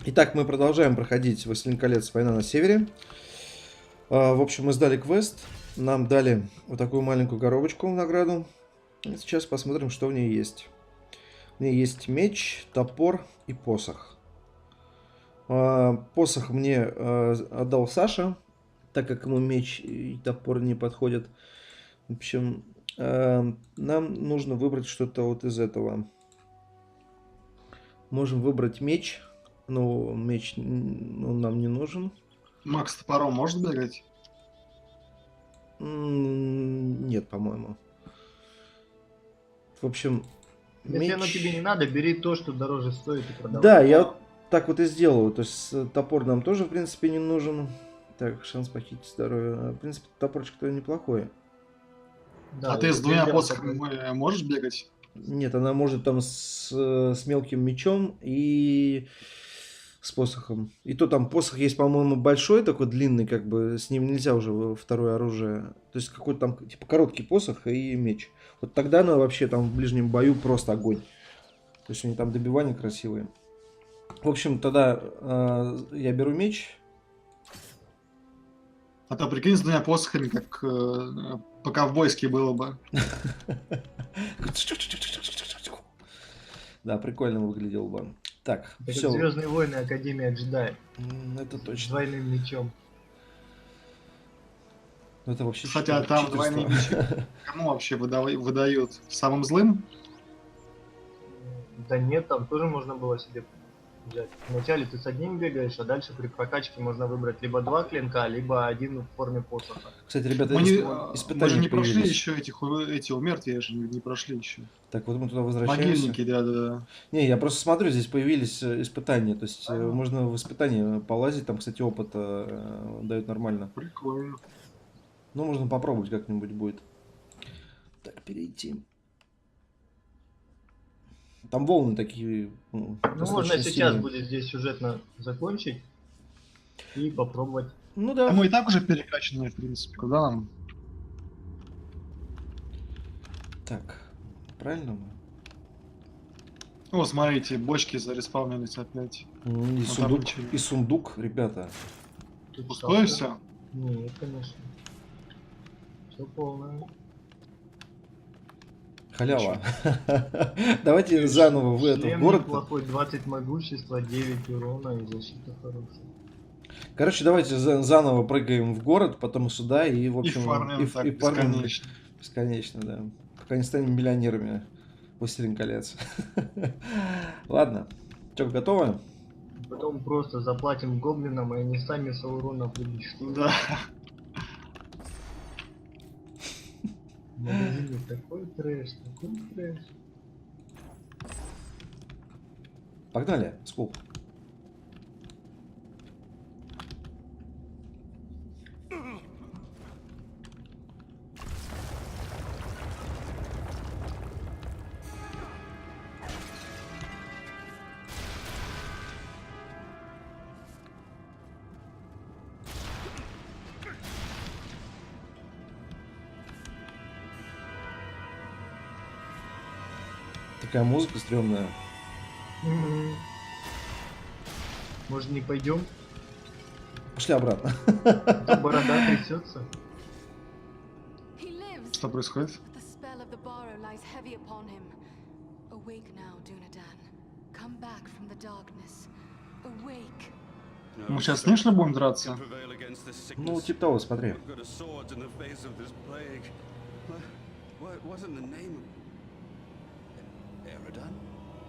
Итак, мы продолжаем проходить «Властелин колец. Война на севере». В общем, мы сдали квест. Нам дали вот такую маленькую коробочку в награду. И сейчас посмотрим, что в ней есть. В ней есть меч, топор и посох. Посох мне отдал Саша, так как ему меч и топор не подходят. В общем, нам нужно выбрать что-то вот из этого. Можем выбрать меч. Но меч он нам не нужен. Макс топором может бегать? Нет, по-моему. В общем, Если оно тебе не надо, бери то, что дороже стоит, и продавай. Да, я вот так вот и сделал. То есть топор нам тоже, в принципе, не нужен. Так, шанс похитить здоровье. В принципе, топорчик-то неплохой. Да, А ты с двумя взял посохами можешь бегать? Нет, она может там с мелким мечом и с посохом. И то там посох есть, по-моему, большой, такой длинный, как бы с ним нельзя уже второе оружие. То есть какой-то там типа короткий посох и меч. Вот тогда она вообще там в ближнем бою просто огонь. То есть у нее там добивания красивые. В общем, тогда я беру меч. А то прикинь, с двумя посохами, как по-ковбойски было бы. Да, прикольно выглядел бы. Так, Это все. как Звездные войны, Академия джедаев. Это С точно. двойным мечом. Это вообще Хотя там двойные мечи кому вообще выдают? Самым злым? Да нет, там тоже можно было себе взять. Вначале ты с одним бегаешь, а дальше при прокачке можно выбрать либо два клинка, либо один в форме посоха. Кстати, ребята, Мы, испытания мы же не прошли появились. еще эти умертвия же не прошли еще. Так, вот мы туда возвращаемся. Могильники, да. Не, я просто смотрю, здесь появились испытания. То есть можно в испытания полазить. Там, кстати, опыт дают нормально. Прикольно. Ну, можно попробовать как-нибудь будет. Так, перейти. Там волны такие. Ну, можно сейчас сильные. будет здесь сюжетно закончить и попробовать. Ну А да. мы и так уже перекачаны, в принципе, куда нам? Так, правильно мы? О, смотрите, бочки зареспаунились опять. И сундук, ребята. Тут Пустое шапка. все? Нет, конечно. Все полное. Халява. Давайте заново в Шлем город. неплохой, 20 могущества, 9 урона и защита хорошая. Короче, давайте заново прыгаем в город, потом сюда и, в общем, фармим так фармим бесконечно. бесконечно, да. Пока не станем миллионерами. Властелин колец. Ладно. Что, готовы? Потом просто заплатим гоблинам, и они сами Саурона прибьют. Да. В магазине такой трэш, такой трэш. Погнали, Скул. Такая музыка стрёмная. Может, не пойдем? Пошли обратно. А то борода трясется. Что происходит? Мы сейчас, конечно, будем драться? Ну, типа того, смотри.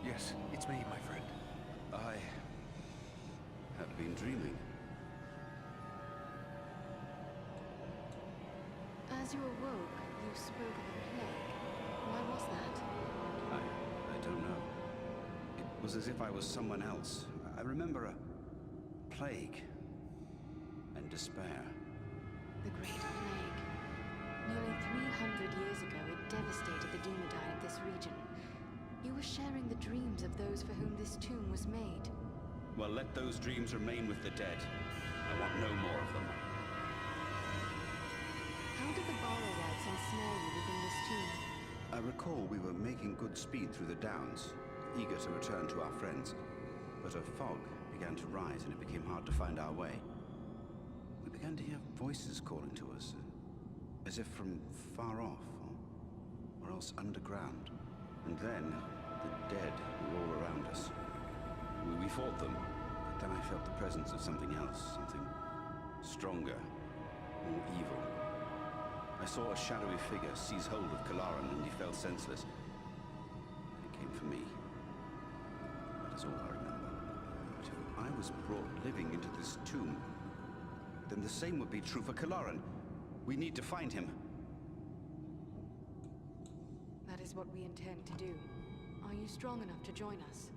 Yes, it's me, my friend. I have been dreaming. As you awoke, you spoke of a plague. Why was that? I don't know. It was as if I was someone else. I remember a plague and despair. The Great Plague. Nearly 300 years ago, it devastated the Dunedain of this region. You were sharing the dreams of those for whom this tomb was made. Well, let those dreams remain with the dead. I want no more of them. How did the Borrowites ensnare you within this tomb? I recall we were making good speed through the downs, eager to return to our friends, but a fog began to rise and it became hard to find our way. We began to hear voices calling to us, as if from far off, or else underground. And then the dead were all around us. We fought them, but then I felt the presence of something else, something stronger, more evil. I saw a shadowy figure seize hold of Kalaran and he fell senseless. And it came for me. That is all I remember. But if I was brought living into this tomb, then the same would be true for Kalaran. We need to find him. That is what we intend to do. Are you strong enough to join us?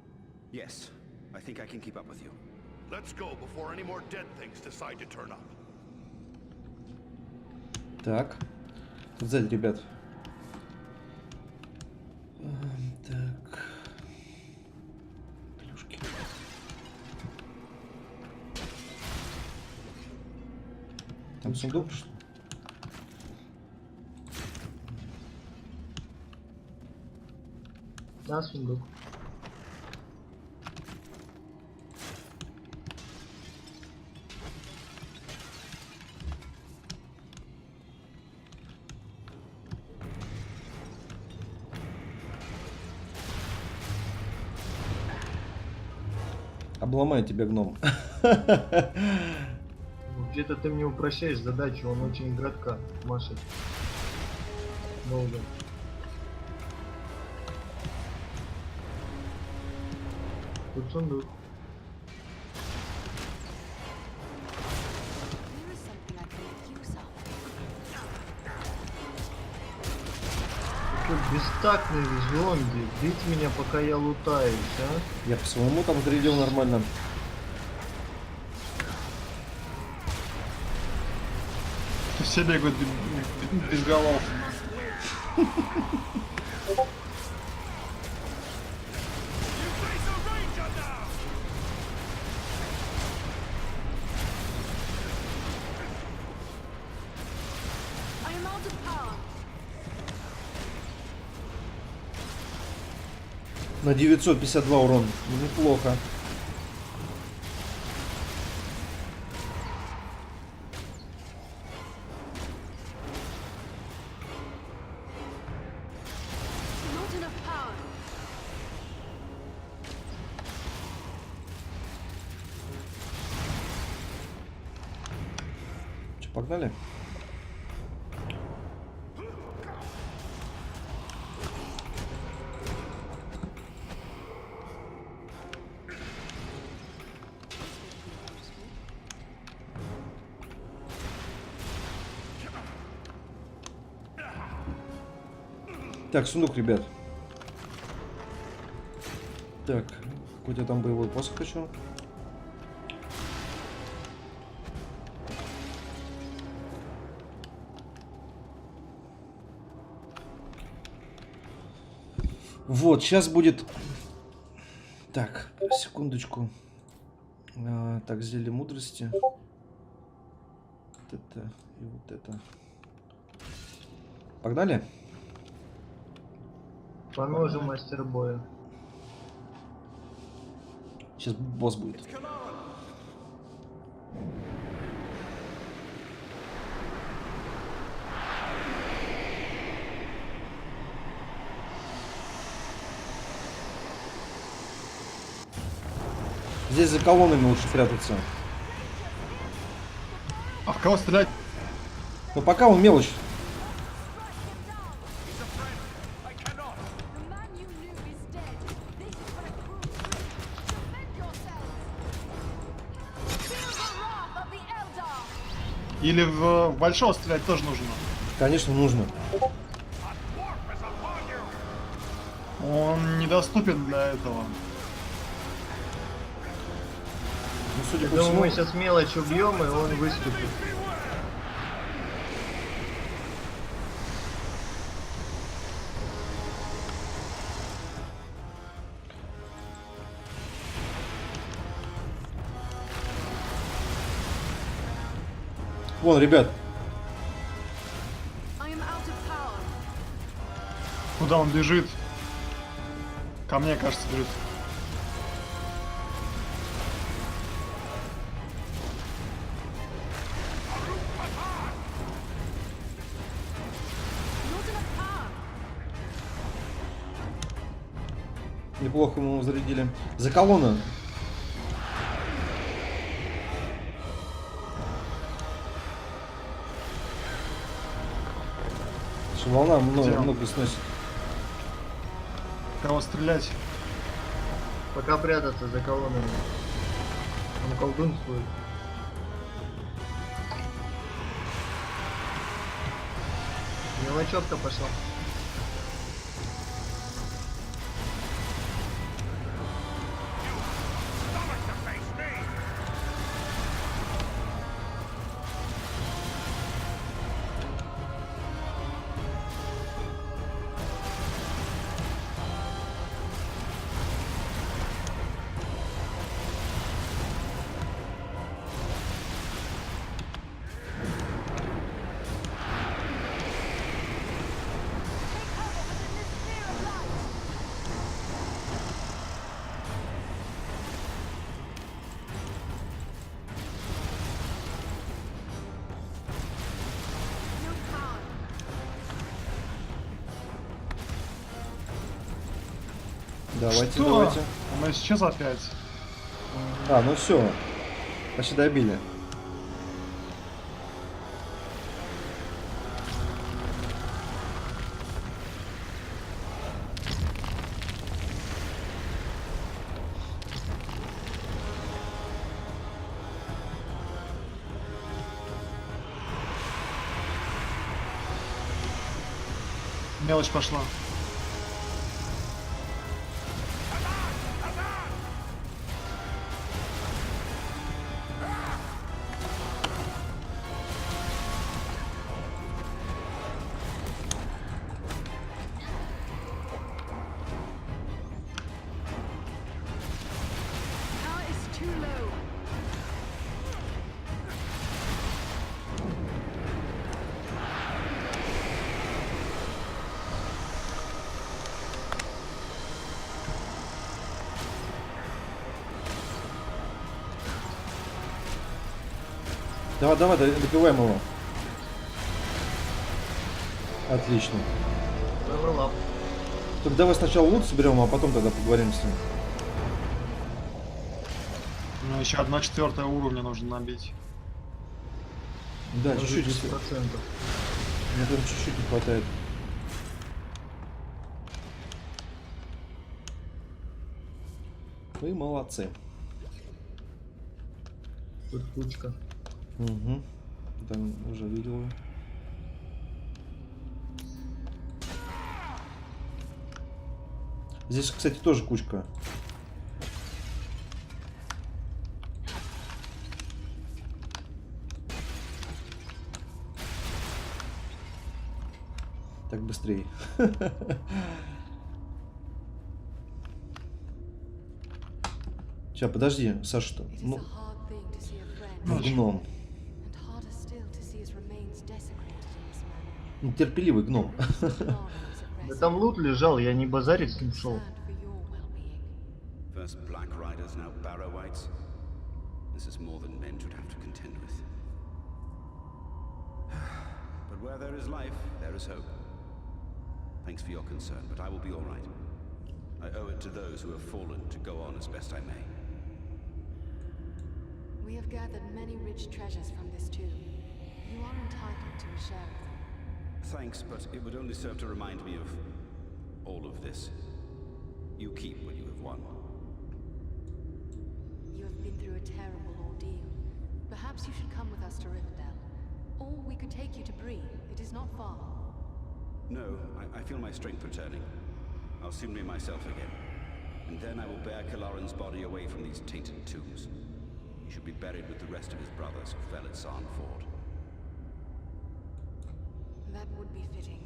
Yes, I think I can keep up with you. Let's go before any more dead things decide to turn up. Так. Тут сзади, ребят. Так. Плюшки. Там сундук. Да, сундук. Обломаю тебя, гном. Где-то ты мне упрощаешь задачу, он очень градко машет. Долго. Тут сундук. There is something I can make use of. Какой бестактный зомби. Бить меня, пока я лутаюсь, а? Я по своему там зарядил нормально. Все бегают без голов. I am out of power. На 952 урон. Неплохо. Not enough power. Че, погнали? Так, сундук, ребят. Так, какой-то там боевой посох хочу. Вот, сейчас будет... Так, секундочку. Так, зелье мудрости. Вот это и вот это. Погнали? Поножу мастер боя. Сейчас босс будет. Здесь за колоннами лучше прятаться. А в кого стрелять? Но пока он мелочь. The man you knew is dead. This is but a cruel trick. Defend yourself. Feel the wrath of the Eldar. Или в большого стрелять тоже нужно? Конечно, нужно. Он недоступен для этого. Ну, судя по Думаю, всему... мы сейчас мелочь убьем, и он выступит. Вон, ребят. I am out of power. Куда он бежит? Ко мне, кажется, бежит. неплохо мы его зарядили. За колонну. Что волна много сносит. Кого стрелять? Пока прятаться за колоннами. Он колдунствует. Мелочевка пошла. Давайте, Что? давайте. Он исчез опять. А, ну все. Почти добили. Мелочь пошла. Power is too low. Давай, давай, добиваем его. Отлично. Левел ап. Так давай сначала лут соберем, а потом тогда поговорим с ним. Ну, еще 1/4 уровня нужно набить. Да, Даже чуть-чуть. 10%. Мне там чуть-чуть не хватает. Вы молодцы. Тут кучка. Угу. Там уже видел. Здесь, кстати, тоже кучка. Так быстрее. Сейчас, подожди, Саша, It is ну, a hard thing to see a friend, гном. and harder still to see his remains desecrated in this manner. Ну, терпеливый гном. Long is at Да rest. там лут лежал, я не базарить с ним шел. Concerned for your well-being. First Black Riders, now Barrow Whites. This is more than men should have to contend with. But where there is life, there is hope. Thanks for your concern, but I will be all right. I owe it to those who have fallen to go on as best I may. We have gathered many rich treasures from this tomb. You are entitled to a share of them. Thanks, but it would only serve to remind me of all of this. You keep what you have won. You have been through a terrible ordeal. Perhaps you should come with us to Ривенделл. Or we could take you to Bree. It is not far. No, I feel my strength returning. I'll soon be myself again. And then I will bear Kalaran's body away from these tainted tombs. He should be buried with the rest of his brothers who fell at Sarn Ford. That would be fitting.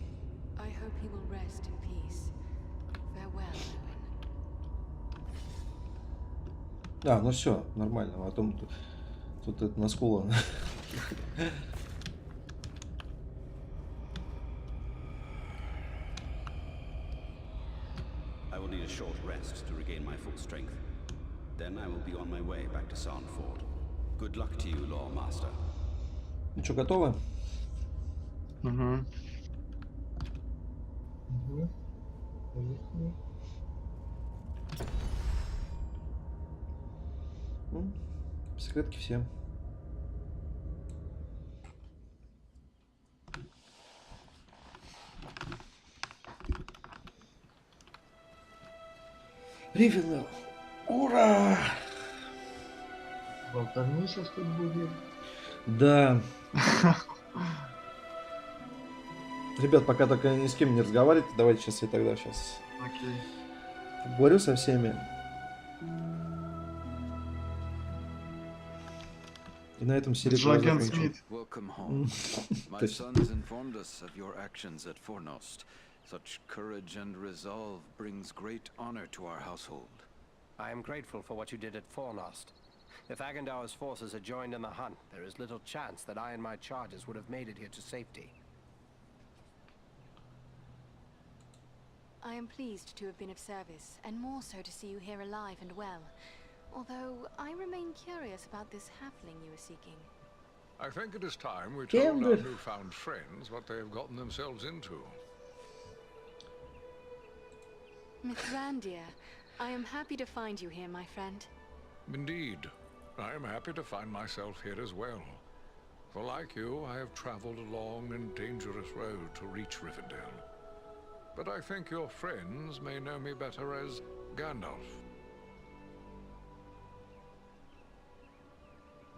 I hope he will rest in peace. Farewell, Owen. А, ну все, нормально. А потом тут это на скула. I will need a short rest to regain my full strength. Then I will be on my way back to Sarn Ford. Good luck to you, Lore Master. Ну что, готовы? Угу. Угу. Ну, секретки все. Ривенделл. Ура! Болтовни сейчас тут будет. Да. Ребят, пока только ни с кем не разговаривайте, давайте сейчас я тогда сейчас Окей. поговорю со всеми. И на этом серию Джоген закончим. Смит. Welcome home. My Точно. sons informed us of your actions at Fornost. Such courage and resolve brings great honor to our household. I am grateful for what you did at Fornost. If Agendaur's forces had joined in the hunt, there is little chance that I and my charges would have made it here to safety. I am pleased to have been of service, and more so to see you here alive and well. Although, I remain curious about this halfling you were seeking. I think it is time we told our Gander. newfound friends what they have gotten themselves into. Mithrandir, I am happy to find you here, my friend. Indeed, I am happy to find myself here as well. For like you, I have traveled a long and dangerous road to reach Ривенделл. But I think your friends may know me better as Gandalf.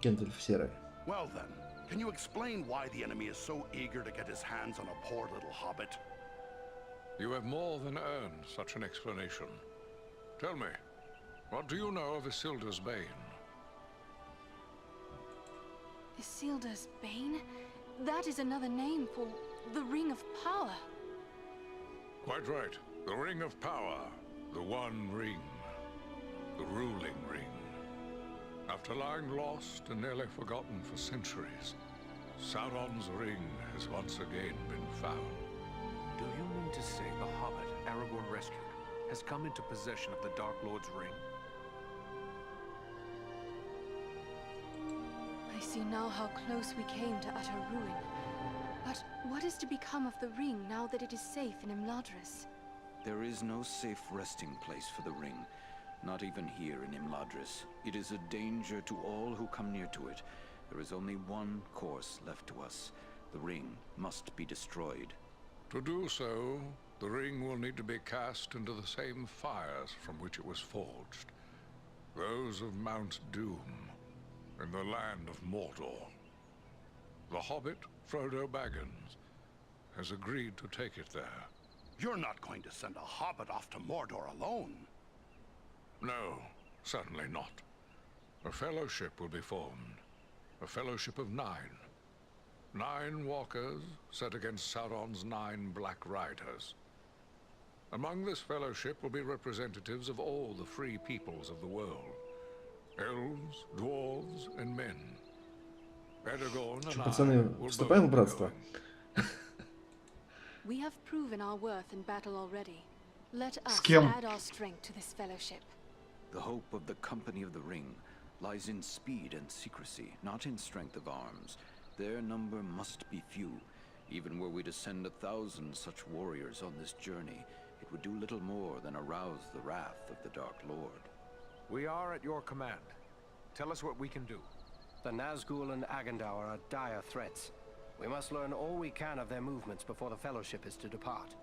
Гендальф серый. Well then, can you explain why the enemy is so eager to get his hands on a poor little hobbit? You have more than earned such an explanation. Tell me, what do you know of Isildur's Bane? Isildur's Bane? That is another name for the Ring of Power. Quite right. The Ring of Power. The One Ring. The ruling ring. After lying lost and nearly forgotten for centuries, Sauron's ring has once again been found. Do you mean to say the hobbit Aragorn rescued has come into possession of the Dark Lord's ring? I see now how close we came to utter ruin. But what is to become of the ring now that it is safe in Imladris? There is no safe resting place for the ring, not even here in Imladris. It is a danger to all who come near to it. There is only one course left to us. The ring must be destroyed. To do so, the ring will need to be cast into the same fires from which it was forged. Those of Mount Doom, in the land of Mordor. The hobbit, Frodo Baggins, has agreed to take it there. You're not going to send a hobbit off to Mordor alone. No, certainly not. A fellowship will be formed. A fellowship of 9. 9 walkers set against Sauron's 9 black riders. Among this fellowship will be representatives of all the free peoples of the world. Elves, dwarves, and men. Aragorn and Пацаны, I will вступаем в both be братство. going. We have proven our worth in battle already. Let us кем? add our strength to this fellowship. The hope of the Company of the Ring lies in speed and secrecy, not in strength of arms. Their number must be few. Even were we to send 1,000 such warriors on this journey, it would do little more than arouse the wrath of the Dark Lord. We are at your command. Tell us what we can do. The Nazgul and Agendaur are dire threats. We must learn all we can of their movements before the Fellowship is to depart.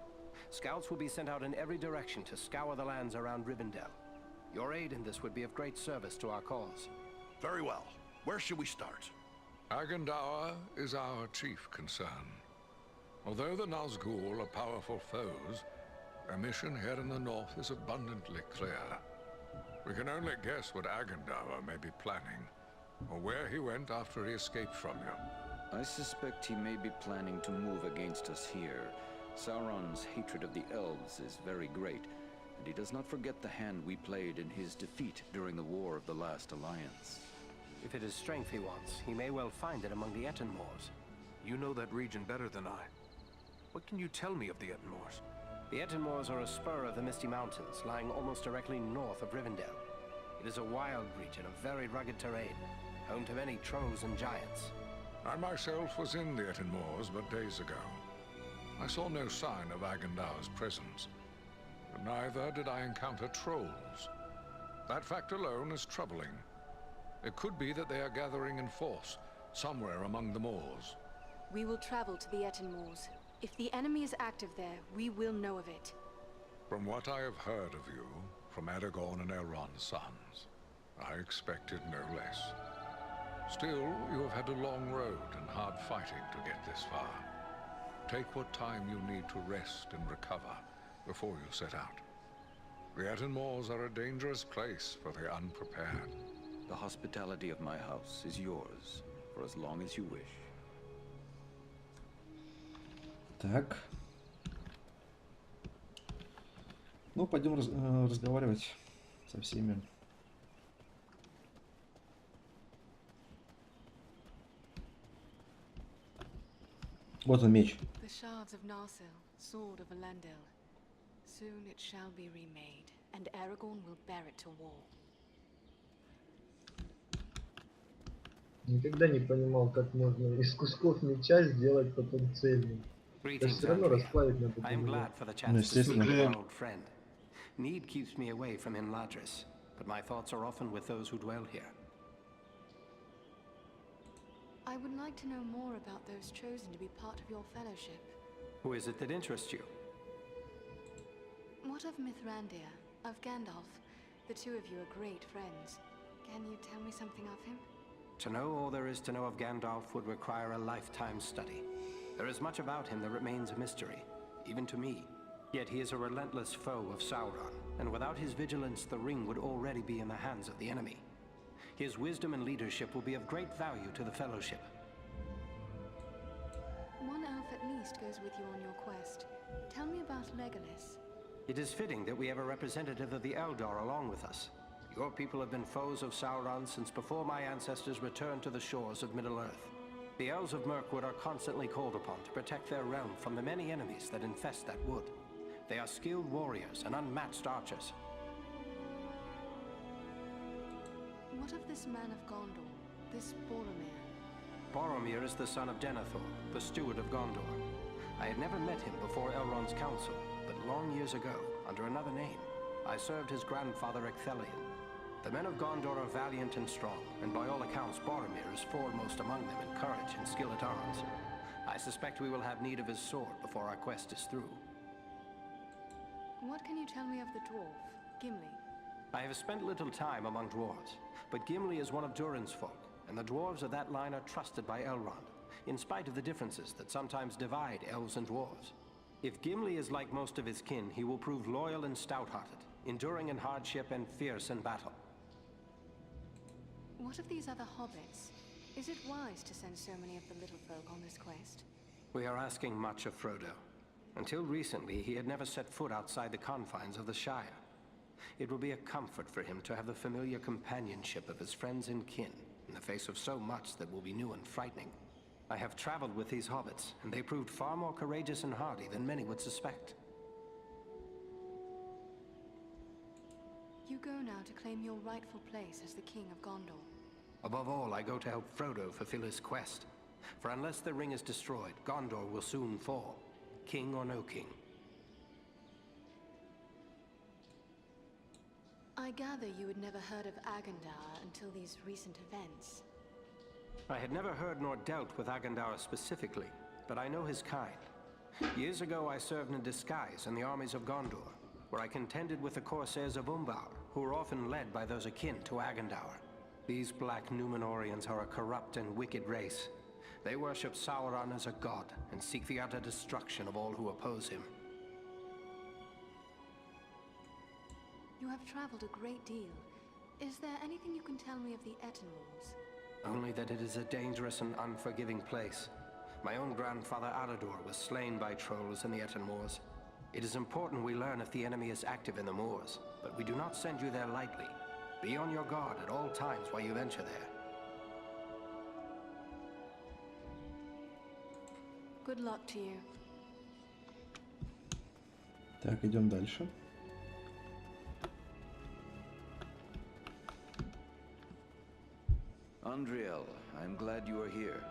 Scouts will be sent out in every direction to scour the lands around Ривенделл. Your aid in this would be of great service to our cause. Very well. Where should we start? Agendaur is our chief concern. Although the Nazgul are powerful foes, our mission here in the north is abundantly clear. We can only guess what Agendaur may be planning, or where he went after he escaped from you. I suspect he may be planning to move against us here. Sauron's hatred of the elves is very great, and he does not forget the hand we played in his defeat during the War of the Last Alliance. If it is strength he wants, he may well find it among the Ettenmoors. You know that region better than I. What can you tell me of the Ettenmoors? The Ettenmoors are a spur of the Misty Mountains, lying almost directly north of Ривенделл. It is a wild region of very rugged terrain, home to many trolls and giants. I myself was in the Ettenmoors but days ago. I saw no sign of Agendaur's presence, but neither did I encounter trolls. That fact alone is troubling. It could be that they are gathering in force, somewhere among the moors. We will travel to the Etten Moors. If the enemy is active there, we will know of it. From what I have heard of you, from Aragorn and Elrond's sons, I expected no less. Still, you have had a long road and hard fighting to get this far. Take what time you need to rest and recover before you set out. The Etten Moors are a dangerous place for the unprepared. The hospitality of my house is yours for as long as you wish. Так. Ну, пойдем разговаривать со всеми. Вот он, меч. The shards of Narsil, sword of Elendil. Soon it shall be remade, and Aragorn will bear it to war. Никогда не понимал, как можно из кусков меча сделать потом цельный. Это все равно расплавить надо. I am glad for the chance to speak with an old friend. Need keeps me away from Imladris, but my thoughts are often with those who dwell here. I would like to know more about those chosen to be part of your fellowship. Who is it that interests you? What of Mithrandir, of Gandalf? The two of you are great friends. Can you tell me something of him? To know all there is to know of Gandalf would require a lifetime study. There is much about him that remains a mystery, even to me. Yet he is a relentless foe of Sauron, and without his vigilance the ring would already be in the hands of the enemy. His wisdom and leadership will be of great value to the Fellowship. One elf at least goes with you on your quest. Tell me about Legolas. It is fitting that we have a representative of the Eldar along with us. Your people have been foes of Sauron since before my ancestors returned to the shores of Middle-earth. The Elves of Mirkwood are constantly called upon to protect their realm from the many enemies that infest that wood. They are skilled warriors and unmatched archers. What of this man of Gondor, this Boromir? Boromir is the son of Denethor, the steward of Gondor. I had never met him before Elrond's council, but long years ago, under another name, I served his grandfather Ecthelion. The men of Gondor are valiant and strong, and by all accounts Boromir is foremost among them in courage and skill at arms. I suspect we will have need of his sword before our quest is through. What can you tell me of the dwarf, Gimli? I have spent little time among dwarves, but Gimli is one of Durin's folk, and the dwarves of that line are trusted by Elrond, in spite of the differences that sometimes divide elves and dwarves. If Gimli is like most of his kin, he will prove loyal and stout-hearted, enduring in hardship and fierce in battle. What of these other hobbits? Is it wise to send so many of the little folk on this quest? We are asking much of Frodo. Until recently, he had never set foot outside the confines of the Shire. It will be a comfort for him to have the familiar companionship of his friends and kin, in the face of so much that will be new and frightening. I have traveled with these hobbits, and they proved far more courageous and hardy than many would suspect. You go now to claim your rightful place as the King of Gondor. Above all, I go to help Frodo fulfill his quest. For unless the ring is destroyed, Gondor will soon fall, king or no king. I gather you had never heard of Agandaur until these recent events. I had never heard nor dealt with Agandaur specifically, but I know his kind. Years ago, I served in disguise in the armies of Gondor, where I contended with the corsairs of Umbar, who were often led by those akin to Agandaur. These black Númenóreans are a corrupt and wicked race. They worship Sauron as a god and seek the utter destruction of all who oppose him. You have traveled a great deal. Is there anything you can tell me of the Etten Moors? Only that it is a dangerous and unforgiving place. My own grandfather Alador was slain by trolls in the Etten Moors. It is important we learn if the enemy is active in the moors, but we do not send you there lightly. Be on your guard at all times while you venture there. Good luck to you. Так, идем дальше. Andriel, I'm glad you are here.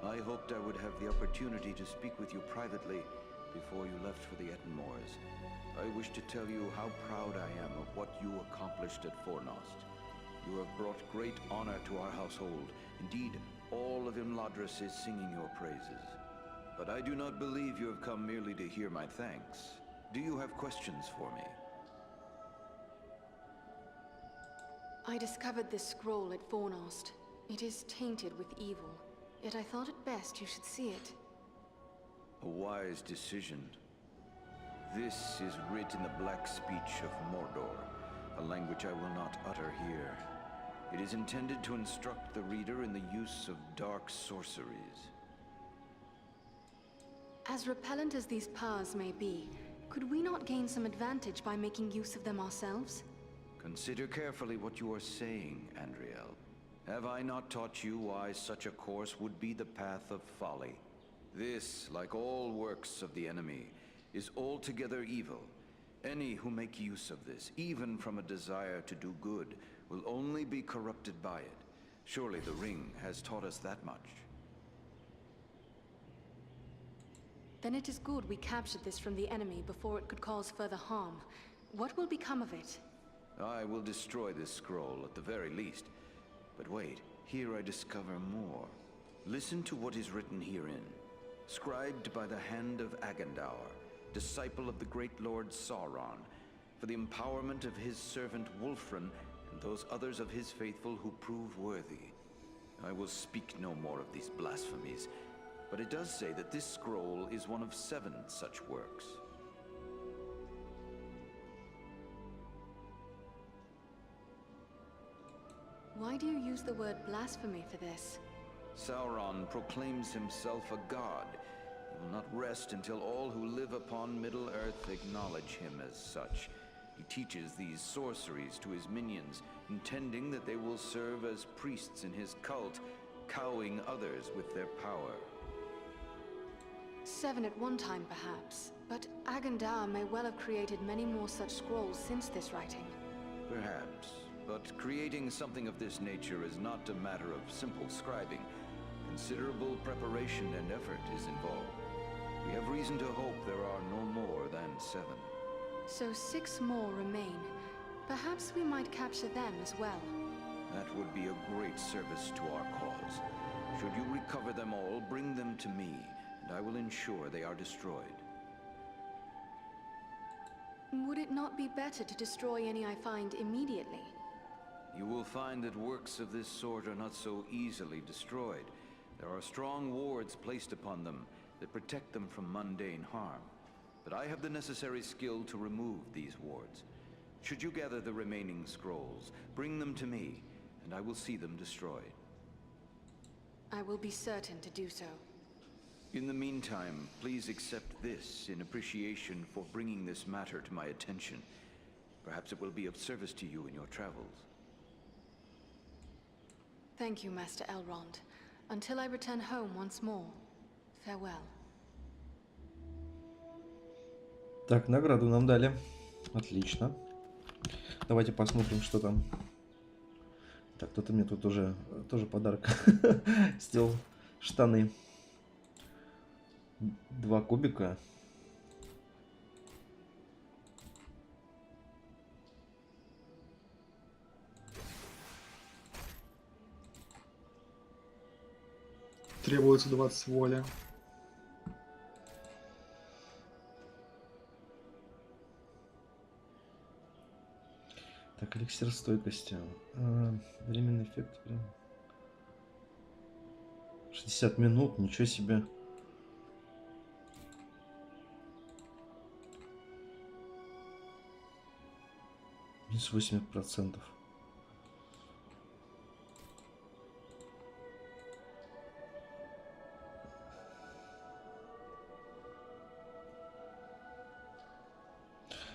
I hoped I would have the opportunity to speak with you privately before you left for the Etten Moors. I wish to tell you how proud I am of what you accomplished at Fornost. You have brought great honor to our household. Indeed, all of Imladris is singing your praises. But I do not believe you have come merely to hear my thanks. Do you have questions for me? I discovered this scroll at Fornost. It is tainted with evil, yet I thought it best you should see it. A wise decision. This is writ in the black speech of Mordor, a language I will not utter here. It is intended to instruct the reader in the use of dark sorceries. As repellent as these powers may be, could we not gain some advantage by making use of them ourselves? Consider carefully what you are saying, Andriel. Have I not taught you why such a course would be the path of folly? This, like all works of the enemy, is altogether evil. Any who make use of this, even from a desire to do good, will only be corrupted by it. Surely the ring has taught us that much. Then it is good we captured this from the enemy before it could cause further harm. What will become of it? I will destroy this scroll at the very least. But wait, here I discover more. Listen to what is written herein. Scribed by the hand of Agandaur, disciple of the great Lord Sauron, for the empowerment of his servant Wulfran and those others of his faithful who prove worthy. I will speak no more of these blasphemies, but it does say that this scroll is one of 7 such works. Why do you use the word blasphemy for this? Sauron proclaims himself a god. He will not rest until all who live upon Middle-earth acknowledge him as such. He teaches these sorceries to his minions, intending that they will serve as priests in his cult, cowing others with their power. 7 at one time, perhaps. But Agandaur may well have created many more such scrolls since this writing. Perhaps. But creating something of this nature is not a matter of simple scribing. Considerable preparation and effort is involved. We have reason to hope there are no more than 7. So 6 more remain. Perhaps we might capture them as well. That would be a great service to our cause. Should you recover them all, bring them to me, and I will ensure they are destroyed. Would it not be better to destroy any I find immediately? You will find that works of this sort are not so easily destroyed. There are strong wards placed upon them that protect them from mundane harm. But I have the necessary skill to remove these wards. Should you gather the remaining scrolls, bring them to me, and I will see them destroyed. I will be certain to do so. In the meantime, please accept this in appreciation for bringing this matter to my attention. Perhaps it will be of service to you in your travels. Thank you, Master Elrond. Until I return home once more, farewell. Так, награду нам дали. Отлично. Давайте посмотрим, что там. Так, кто-то мне тут уже тоже подарок сделал. Штаны. 2 кубика. Требуется 20 воли. Так, эликсир стойкости. Временный эффект. 60 минут, ничего себе. Минус 80%.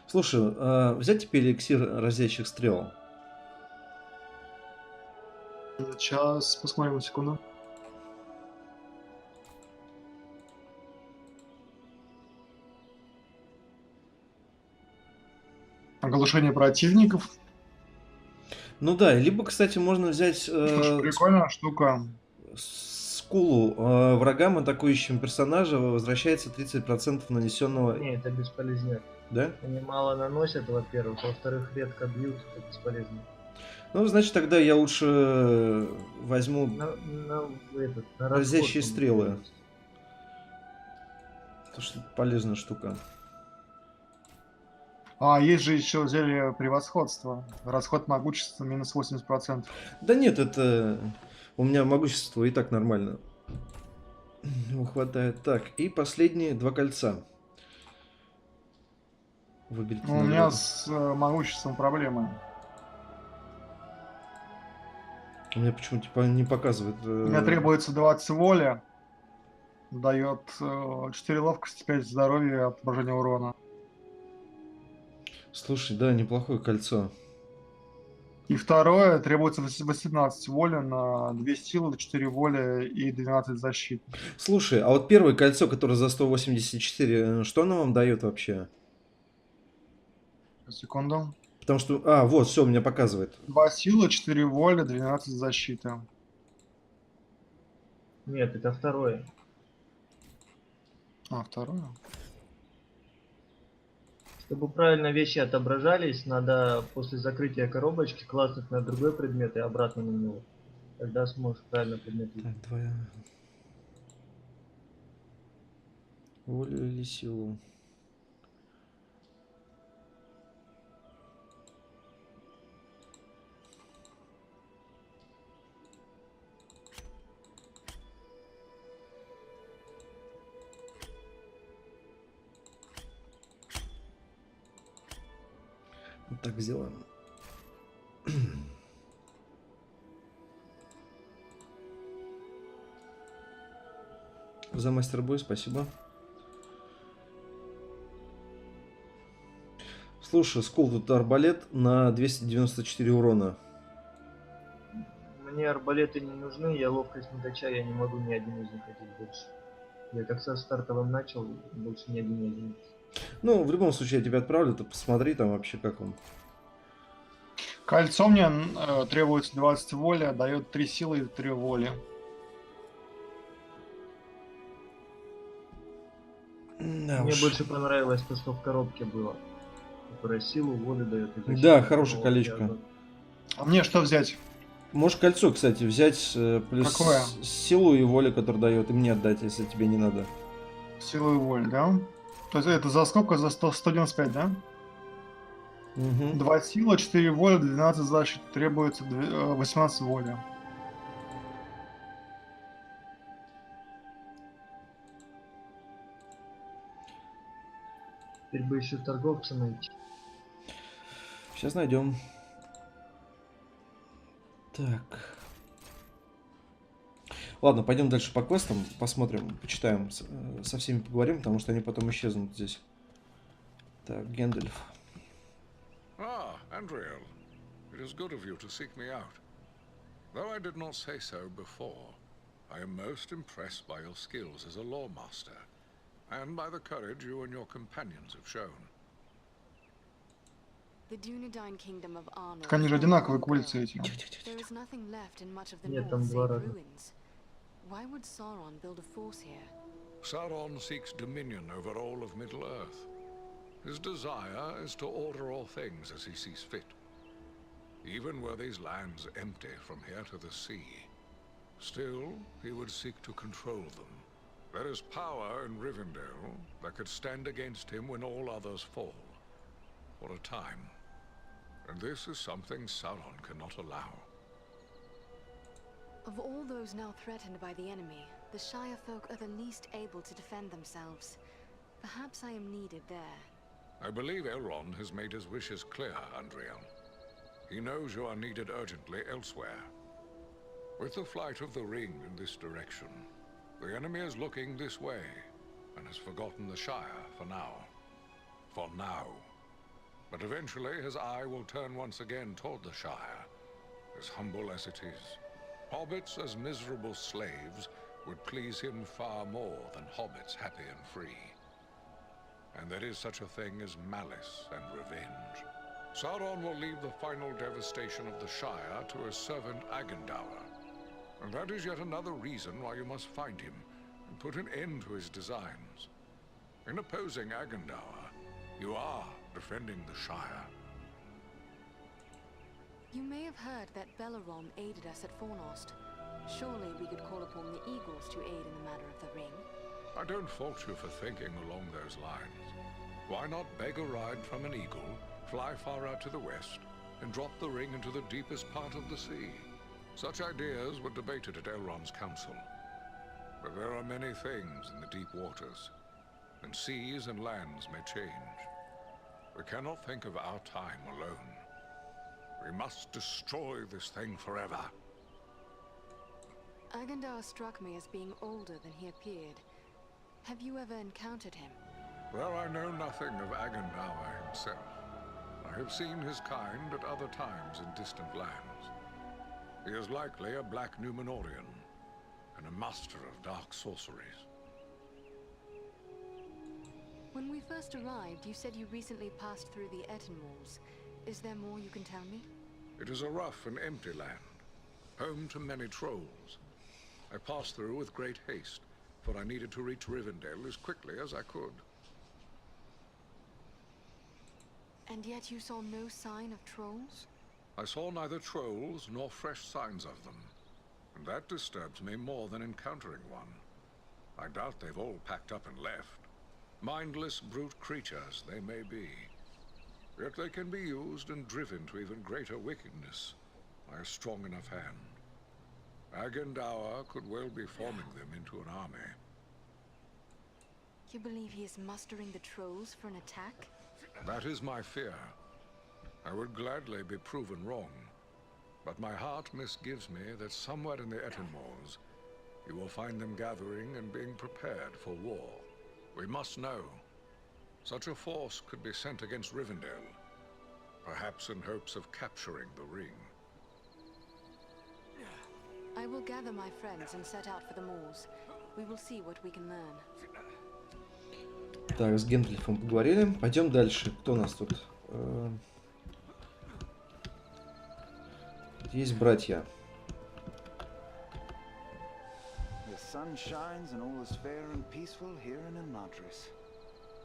Слушай, взять теперь эликсир разящих стрел. Сейчас, посмотрим, секунду. Оглушение противников. Ну да, либо, кстати, можно взять Слушай, прикольная штука. скулу. Врагам, атакующим персонажа, возвращается 30% нанесенного. Не, это бесполезно. Да? Они мало наносят, во-первых. Во-вторых, редко бьют, это бесполезно. Ну, значит, тогда я лучше возьму На разящие расход он стрелы. делается. Потому что это полезная штука. А, есть же еще зелье превосходства. Расход могущества минус 80%. Да нет, это... У меня могущество и так нормально. Его хватает. Так, и последние 2 кольца. Выберите Ну, у меня награду. с могуществом проблемы. У меня почему-то типа не показывает. У меня требуется 20 воли. Дает 4 ловкости, 5 здоровья и отображение урона. Слушай, да, неплохое кольцо. И второе, требуется 18 воли на 2 силы, 4 воли и 12 защиты. Слушай, а вот первое кольцо, которое за 184, что оно вам дает вообще? Секунду. Потому что... А, вот, все, у меня показывает. 2 силы, 4 воли, 12 защиты. Нет, это второе. А, второе. Чтобы правильно вещи отображались, надо после закрытия коробочки классать на другой предмет и обратно на него. Тогда сможешь правильно предмет видеть. Так, 2... Волю или силу? Вот так сделаем. За мастер-бой спасибо. Слушай, Скул, тут арбалет на 294 урона. Мне арбалеты не нужны, я ловкость не качаю, я не могу ни один из них ходить больше. Я как со стартовым начал, больше ни один не один. Ну, в любом случае, я тебя отправлю, ты посмотри там вообще как он. Кольцо мне требуется 20 воли, дает 3 силы и 3 воли. Да, Мне уж. больше понравилось то, что в коробке было. Которая силу, волю дает и защиту. Да, хорошее колечко. А мне что взять? Можешь кольцо, кстати, взять плюс Какое? силу и волю, который дает, и мне отдать, если тебе не надо. Силу и волю, да? То есть это за сколько? За 195, да? Угу. 2 силы, 4 воли, 12 защиты. Требуется 18 воли. Теперь бы еще торговца найти. Сейчас найдем. Так. Ладно, пойдем дальше по квестам, посмотрим, почитаем, со всеми поговорим, потому что они потом исчезнут здесь. Так, Гэндальф. Ah, Andriel. It is good of you to seek me out. Though I did not say so before, I am most impressed by your skills as a lawmaster, and by the courage you and your companions have shown. The Dunedain kingdom of Arnor. Так они же одинаковые кольца эти. There is nothing left in much of the Нет, north там save два разных. ruins. Why would Sauron build a force here? Sauron seeks dominion over all of Middle-earth. His desire is to order all things as he sees fit. Even were these lands empty from here to the sea, still he would seek to control them. There is power in Ривенделл that could stand against him when all others fall. For a time. And this is something Sauron cannot allow. Of all those now threatened by the enemy, the Shire folk are the least able to defend themselves. Perhaps I am needed there. I believe Elrond has made his wishes clear, Andriel. He knows you are needed urgently elsewhere. With the flight of the ring in this direction, the enemy is looking this way, and has forgotten the Shire for now. For now. But eventually his eye will turn once again toward the Shire, as humble as it is. Hobbits as miserable slaves would please him far more than hobbits happy and free. And there is such a thing as malice and revenge. Sauron will leave the final devastation of the Shire to his servant Agendaur. And that is yet another reason why you must find him and put an end to his designs. In opposing Agendaur, you are defending the Shire. You may have heard that Belleron aided us at Fornost. Surely we could call upon the Eagles to aid in the matter of the ring. I don't fault you for thinking along those lines. Why not beg a ride from an eagle, fly far out to the west, and drop the ring into the deepest part of the sea? Such ideas were debated at Elrond's council. But there are many things in the deep waters, and seas and lands may change. We cannot think of our time alone. We must destroy this thing forever. Agendaur struck me as being older than he appeared. Have you ever encountered him? Well, I know nothing of Agendaur himself. I have seen his kind at other times in distant lands. He is likely a black Numenorian, and a master of dark sorceries. When we first arrived, you said you recently passed through the Etten walls. Is there more you can tell me? It is a rough and empty land, home to many trolls. I passed through with great haste, for I needed to reach Ривенделл as quickly as I could. And yet you saw no sign of trolls? I saw neither trolls nor fresh signs of them, and that disturbs me more than encountering one. I doubt they've all packed up and left. Mindless brute creatures they may be, yet they can be used and driven to even greater wickedness by a strong enough hand. Agendaur could well be forming them into an army. You believe he is mustering the trolls for an attack? That is my fear. I would gladly be proven wrong, but my heart misgives me that somewhere in the Etten Moors, you will find them gathering and being prepared for war. We must know. Such a force could be sent against Ривенделл, perhaps in hopes of capturing the ring. I will gather my friends and set out for the moors. We will see what we can learn. Так, с Гендальфом поговорили. Пойдем дальше. Кто у нас тут? Есть братья. The sun shines and all is fair and peaceful here in Imladris.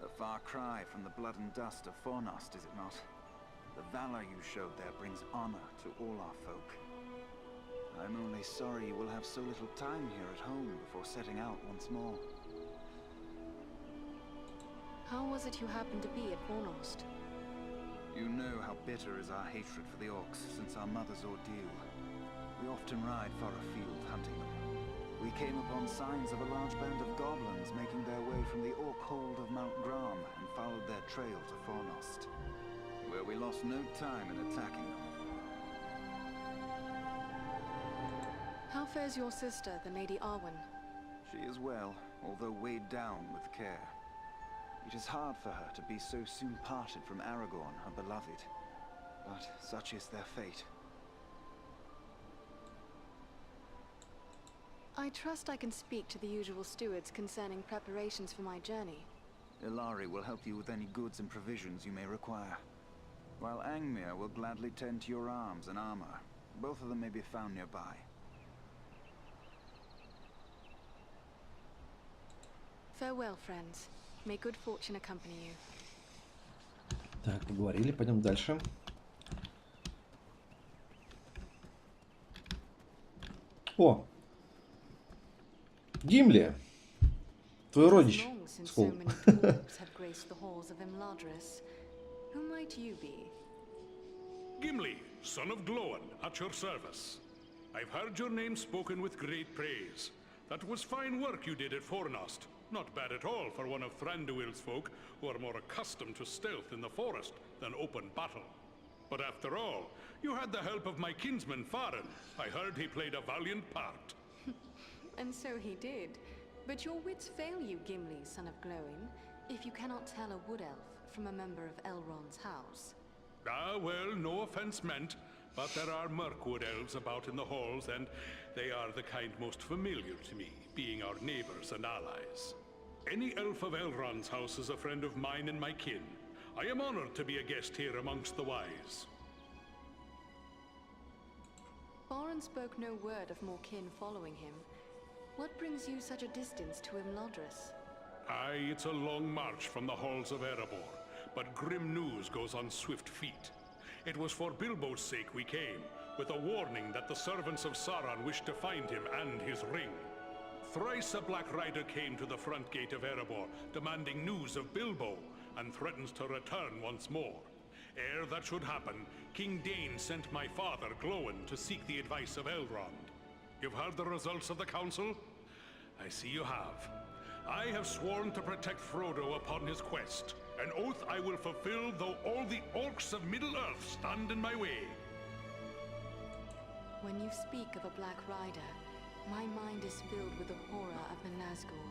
A far cry from the blood and dust of Fornost, is it not? The valor you showed there brings honor to all our folk. I'm only sorry you will have so little time here at home before setting out once more. How was it you happened to be at Fornost? You know how bitter is our hatred for the orcs since our mother's ordeal. We often ride far afield hunting them. We came upon signs of a large band of goblins making their way from the orc hold of Mount Gram and followed their trail to Fornost, where we lost no time in attacking them. How fares your sister, the Lady Arwen? She is well, although weighed down with care. It is hard for her to be so soon parted from Aragorn, her beloved, but such is their fate. I trust I can speak to the usual stewards concerning preparations for my journey. Ilari will help you with any goods and provisions you may require, while Angmir will gladly tend to your arms and armor. Both of them may be found nearby. Farewell, friends. May good fortune accompany you. Так, поговорили, пойдем дальше. О! Гимли! Твой родич. Скул. Who might you be? Gimli, son of Glóin, at your service. I've heard your name spoken with great praise. That was fine work you did at Fornost. Not bad at all for one of Thranduil's folk, who are more accustomed to stealth in the forest than open battle. But after all, you had the help of my kinsman Farin. I heard he played a valiant part. And so he did. But your wits fail you, Gimli, son of Glóin, if you cannot tell a wood elf from a member of Elrond's house. Ah, well, no offense meant, but there are Mirkwood elves about in the halls, and they are the kind most familiar to me, being our neighbors and allies. Any elf of Elrond's house is a friend of mine and my kin. I am honored to be a guest here amongst the wise. Farin spoke no word of more kin following him. What brings you such a distance to Imladris? Aye, it's a long march from the halls of Erebor, but grim news goes on swift feet. It was for Bilbo's sake we came, with a warning that the servants of Sauron wished to find him and his ring. Thrice a Black Rider came to the front gate of Erebor, demanding news of Bilbo, and threatens to return once more. Ere that should happen, King Dane sent my father, Glóin, to seek the advice of Elrond. You've heard the results of the council? I see you have. I have sworn to protect Frodo upon his quest, an oath I will fulfill though all the orcs of Middle-earth stand in my way. When you speak of a Black Rider, my mind is filled with the horror of the Nazgul.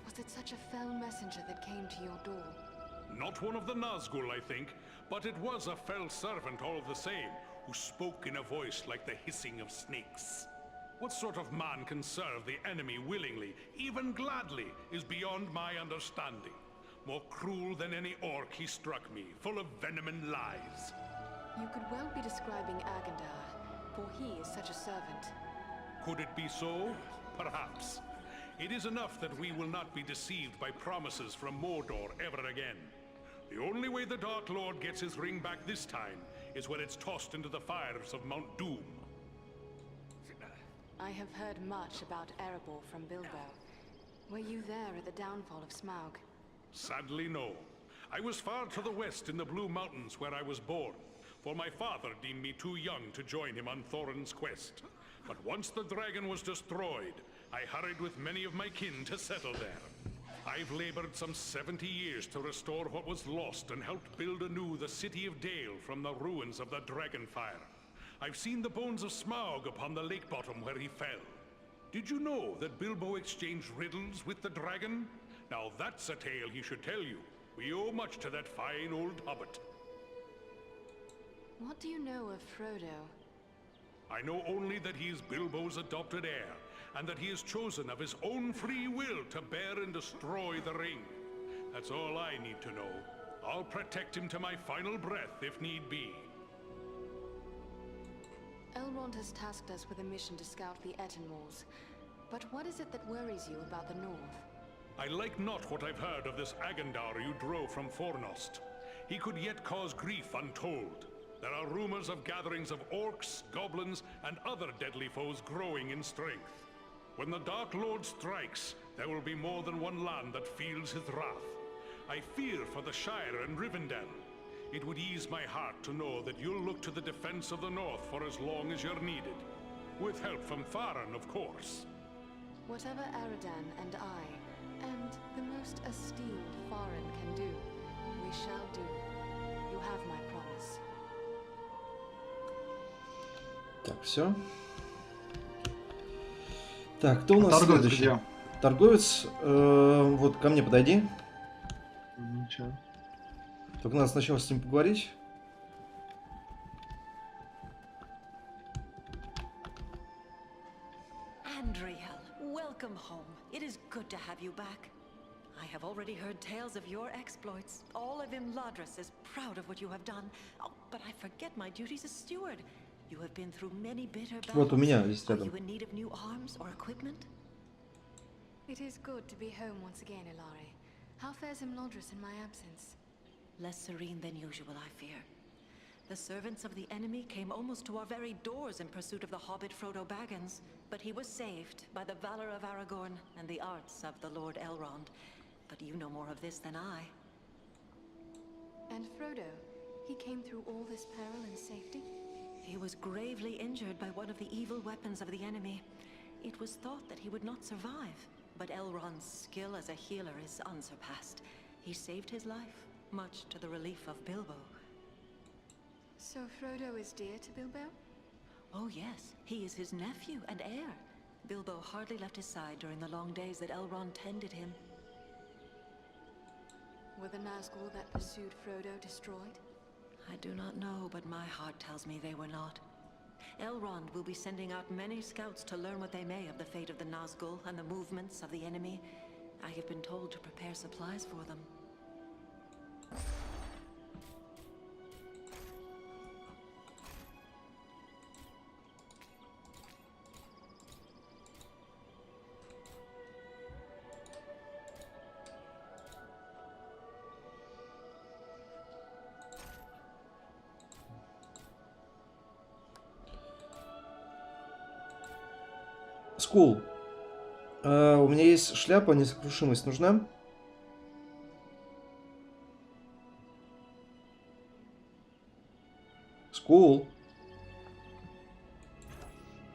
Was it such a fell messenger that came to your door? Not one of the Nazgul, I think, but it was a fell servant all the same, who spoke in a voice like the hissing of snakes. What sort of man can serve the enemy willingly, even gladly, is beyond my understanding. More cruel than any orc he struck me, full of venom and lies. You could well be describing Agandar, for he is such a servant. Could it be so? Perhaps. It is enough that we will not be deceived by promises from Mordor ever again. The only way the Dark Lord gets his ring back this time is when it's tossed into the fires of Mount Doom. I have heard much about Erebor from Bilbo. Were you there at the downfall of Smaug? Sadly, no. I was far to the west in the Blue Mountains where I was born, for my father deemed me too young to join him on Thorin's quest. But once the dragon was destroyed, I hurried with many of my kin to settle there. I've labored some 70 years to restore what was lost and helped build anew the city of Dale from the ruins of the Dragonfire. I've seen the bones of Smaug upon the lake bottom where he fell. Did you know that Bilbo exchanged riddles with the dragon? Now that's a tale he should tell you. We owe much to that fine old hobbit. What do you know of Frodo? I know only that he is Bilbo's adopted heir, and that he is chosen of his own free will to bear and destroy the ring. That's all I need to know. I'll protect him to my final breath if need be. Elrond has tasked us with a mission to scout the Ettenwalls. But what is it that worries you about the North? I like not what I've heard of this Agandar you drove from Fornost. He could yet cause grief untold. There are rumors of gatherings of orcs, goblins, and other deadly foes growing in strength. When the Dark Lord strikes, there will be more than one land that feels his wrath. I fear for the Shire and Ривенделл. It would ease my heart to know that you'll look to the defense of the North for as long as you're needed. With help from Faran, of course. Whatever Aradan and I, and the most esteemed Faran can do, we shall do. You have my promise. Так, все. Так, кто у нас Торговец следующий? где? Торговец, вот ко мне подойди. Ничего. Только надо сначала с ним поговорить. Andriel, welcome home. It is good to have you back. I have already heard tales of your exploits. All of Imladris is proud of what you have done. Oh, but I forget my duties as steward. You have been through many bitter battles. Вот у меня здесь Are рядом. you in need of new arms or equipment? It is good to be home once again, Ilari. How fares Imladris in my absence? Less serene than usual, I fear. The servants of the enemy came almost to our very doors in pursuit of the hobbit Frodo Baggins, but he was saved by the valor of Aragorn and the arts of the Lord Elrond. But you know more of this than I. And Frodo, he came through all this peril in safety? He was gravely injured by one of the evil weapons of the enemy. It was thought that he would not survive, but Elrond's skill as a healer is unsurpassed. He saved his life, much to the relief of Bilbo. So Frodo is dear to Bilbo? Oh yes, he is his nephew and heir. Bilbo hardly left his side during the long days that Elrond tended him. Were the Nazgul that pursued Frodo destroyed? I do not know, but my heart tells me they were not. Elrond will be sending out many scouts to learn what they may of the fate of the Nazgul and the movements of the enemy. I have been told to prepare supplies for them. Скул. У меня есть шляпа, несокрушимость нужна? Скул.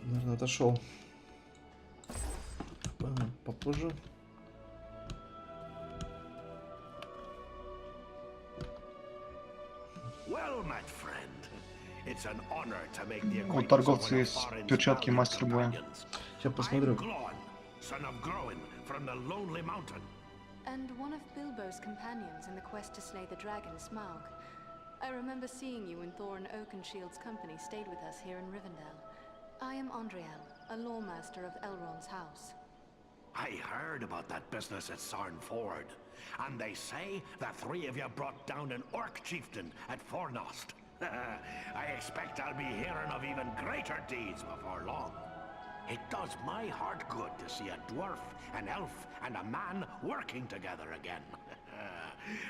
Наверное, отошел. Попозже. У торговца есть перчатки мастер боя. Сейчас посмотрю. And one of Bilbo's companions in the quest to slay the dragon, Smaug. I remember seeing you when Thorin Oakenshield's company stayed with us here in Ривенделл. I am Andriel, a lawmaster of Elrond's house. I heard about that business at Sarn Ford, and they say the three of you brought down an orc chieftain at Fornost. I expect I'll be hearing of even greater deeds before long. It does my heart good to see a dwarf, an elf, and a man working together again.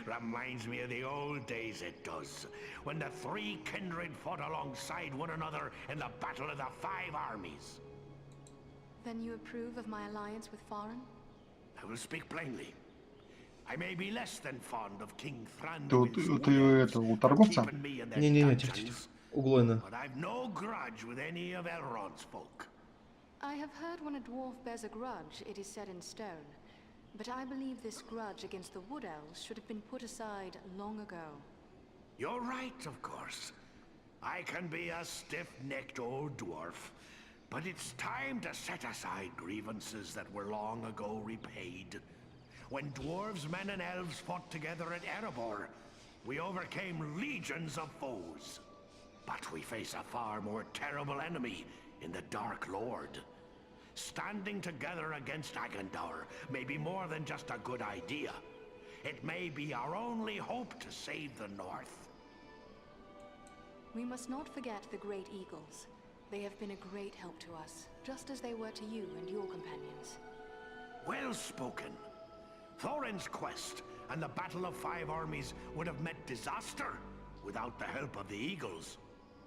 Reminds me of the old days, it does, when the three kindred fought alongside one another in the Battle of the Five Armies. Then you approve of my alliance with Thorin? I will speak plainly. I may be less than fond of King Ты это у торговца? Не-не-не, тихо-тихо. Углойно. But I've no grudge with any of Elrond's folk. I have heard when a dwarf bears a grudge, it is set in stone. But I believe this grudge against the Wood Elves should have been put aside long ago. You're right, of course. I can be a stiff-necked old dwarf, but it's time to set aside grievances that were long ago repaid. When dwarves, men, and elves fought together at Erebor, we overcame legions of foes. But we face a far more terrible enemy in the Dark Lord. Standing together against Agandaur may be more than just a good idea. It may be our only hope to save the North. We must not forget the Great Eagles. They have been a great help to us, just as they were to you and your companions. Well spoken. Thorin's quest and the Battle of Five Armies would have met disaster without the help of the Eagles.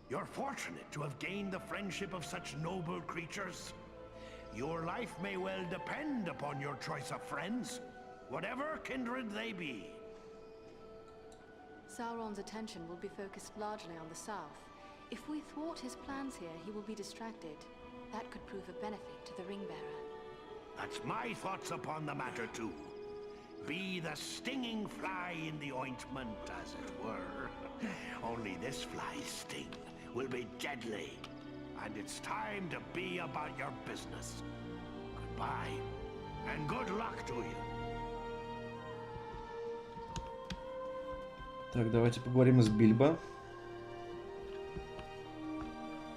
You're fortunate to have gained the friendship of such noble creatures. Your life may well depend upon your choice of friends, whatever kindred they be. Sauron's attention will be focused largely on the south. If we thwart his plans here, he will be distracted. That could prove a benefit to the Ringbearer. That's my thoughts upon the matter too. Be the stinging fly in the ointment, as it were. Only this fly's sting will be deadly. And it's time to be about your business. Goodbye, and good luck to you. Так, давайте поговорим с Бильбо.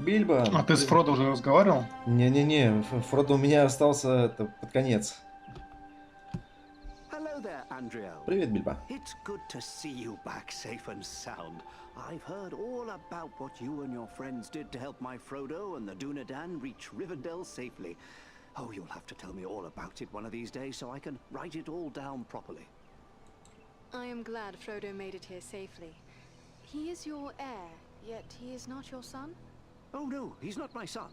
Бильбо! А ты с Фродо уже разговаривал? Не-не-не, Фродо у меня остался под конец. Hello there, Andriel. Привет, Бильбо. It's good to see you back safe and sound. I've heard all about what you and your friends did to help my Frodo and the Dunedain reach Ривенделл safely. Oh, you'll have to tell me all about it one of these days so I can write it all down properly. I am glad Frodo made it here safely. He is your heir, yet he is not your son? Oh no, he's not my son.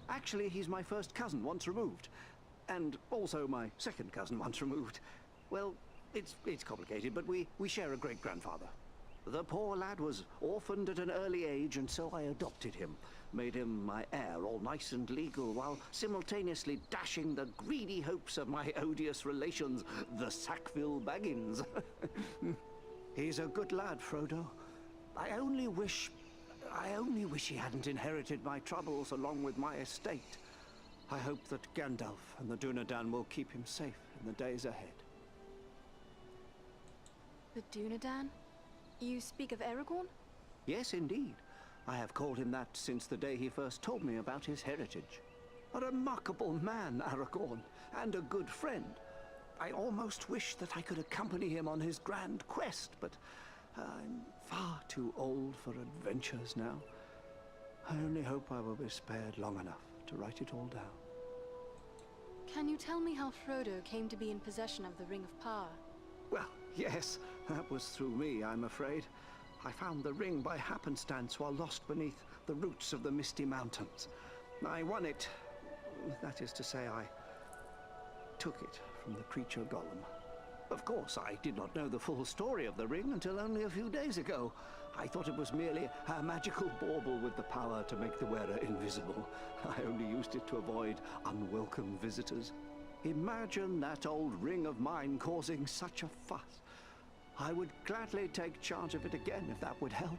Actually, he's my first cousin once removed. And also my second cousin once removed. Well, it's complicated, but we share a great-grandfather. The poor lad was orphaned at an early age, and so I adopted him. Made him my heir, all nice and legal, while simultaneously dashing the greedy hopes of my odious relations, the Sackville Baggins. He's a good lad, Frodo. I only wish he hadn't inherited my troubles along with my estate. I hope that Gandalf and the Dunedain will keep him safe in the days ahead. The Dunedain? You speak of Aragorn? Yes, indeed. I have called him that since the day he first told me about his heritage. A remarkable man, Aragorn, and a good friend. I almost wish that I could accompany him on his grand quest, but I'm far too old for adventures now. I only hope I will be spared long enough to write it all down. Can you tell me how Frodo came to be in possession of the Ring of Power? Well, yes, that was through me, I'm afraid. I found the ring by happenstance while lost beneath the roots of the Misty Mountains. I won it, That is to say, I took it from the creature golem. Of course, I did not know the full story of the ring until only a few days ago. I thought it was merely a magical bauble with the power to make the wearer invisible. I only used it to avoid unwelcome visitors. Imagine that old ring of mine causing such a fuss. I would gladly take charge of it again if that would help.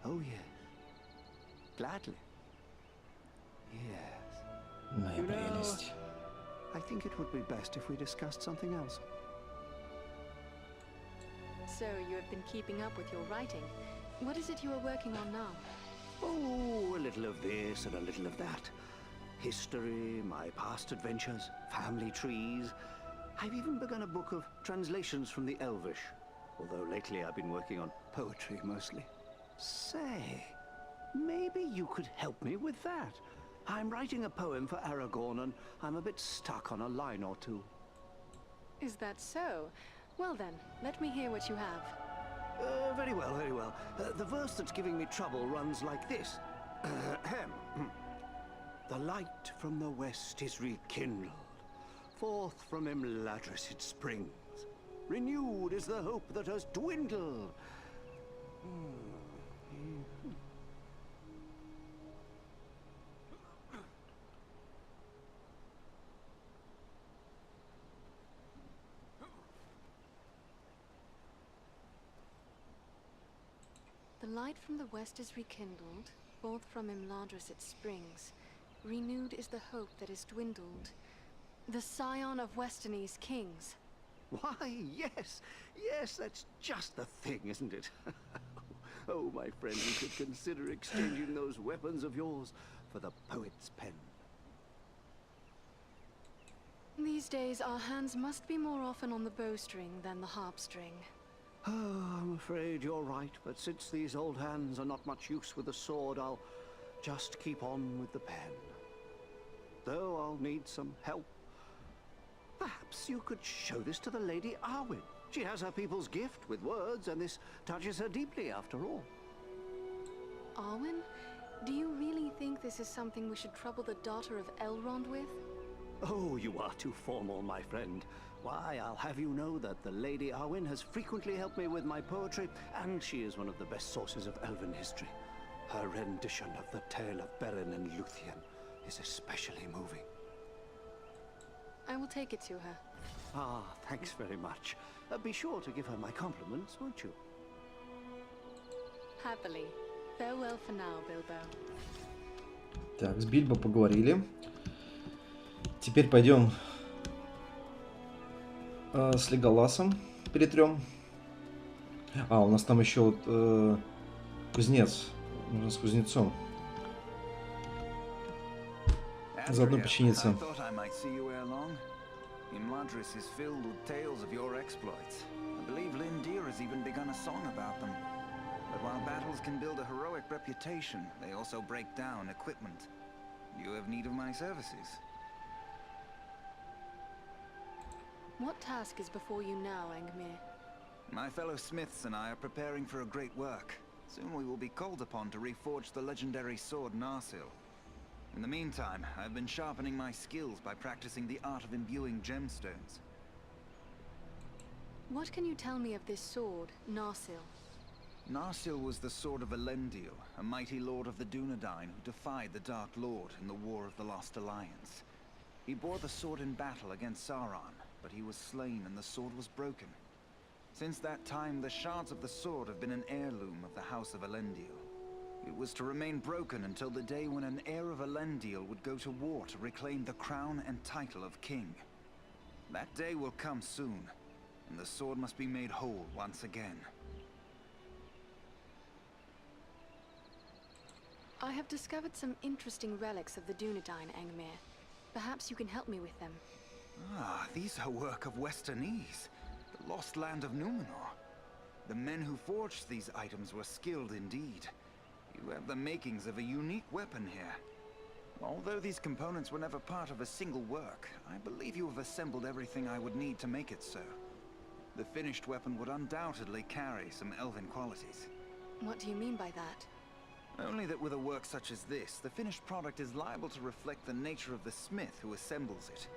Oh, yes. Gladly. Yes. Моя прелесть. I think it would be best if we discussed something else. So you have been keeping up with your writing. What is it you are working on now? Oh, a little of this and a little of that. History, my past adventures, family trees. I've even begun a book of translations from the Elvish. Although lately I've been working on poetry mostly. Say, maybe you could help me with that. I'm writing a poem for Aragorn and I'm a bit stuck on a line or two. Is that so? Well then, let me hear what you have. Very well, very well. The verse that's giving me trouble runs like this. The light from the west is rekindled. Forth from Imladris it springs. Renewed is the hope that has dwindled. The light from the west is rekindled, forth from Imladris it springs. Renewed is the hope that is dwindled. The scion of Westernese kings. Why, yes, yes, that's just the thing, isn't it? Oh, my friend, you could consider exchanging those weapons of yours for the poet's pen. These days, our hands must be more often on the bowstring than the harp string. Oh, I'm afraid you're right, but since these old hands are not much use with a sword, I'll just keep on with the pen. Though I'll need some help. Perhaps you could show this to the Lady Arwen. She has her people's gift with words, and this touches her deeply after all. Arwen? Do you really think this is something we should trouble the daughter of Elrond with? Oh, you are too formal, my friend. Why, I'll have you know that the Lady Arwen has frequently helped me with my poetry, and she is one of the best sources of elven history. Her rendition of the tale of Beren and Luthien is especially moving. I will take it to her. Ah, thanks very much. Be sure to give her my compliments, won't you? Happily. Farewell for now, Bilbo. Так, с Бильбо поговорили. Теперь пойдем с Леголасом перетрем. А, у нас там еще вот, кузнец. Нужно с кузнецом. Заодно починиться. Imladris is filled with tales of your exploits. I believe Lindir has even begun a song about them. But while battles can build a heroic reputation, they also break down equipment. You have need of my services. What task is before you now, Angmir? My fellow smiths and I are preparing for a great work. Soon we will be called upon to reforge the legendary sword Narsil. In the meantime, I've been sharpening my skills by practicing the art of imbuing gemstones. What can you tell me of this sword, Narsil? Narsil was the sword of Elendil, a mighty lord of the Dunedain who defied the Dark Lord in the War of the Lost Alliance. He bore the sword in battle against Sauron, but he was slain and the sword was broken. Since that time, the shards of the sword have been an heirloom of the House of Elendil. It was to remain broken until the day when an heir of Elendil would go to war to reclaim the crown and title of king. That day will come soon, and the sword must be made whole once again. I have discovered some interesting relics of the Dunedain, Angmir. Perhaps you can help me with them. Ah, these are work of Westernese, the lost land of Numenor. The men who forged these items were skilled indeed. You have the makings of a unique weapon here. Although these components were never part of a single work, I believe you have assembled everything I would need to make it so. The finished weapon would undoubtedly carry some elven qualities. What do you mean by that? Only that with a work such as this, the finished product is liable to reflect the nature of the smith who assembles it.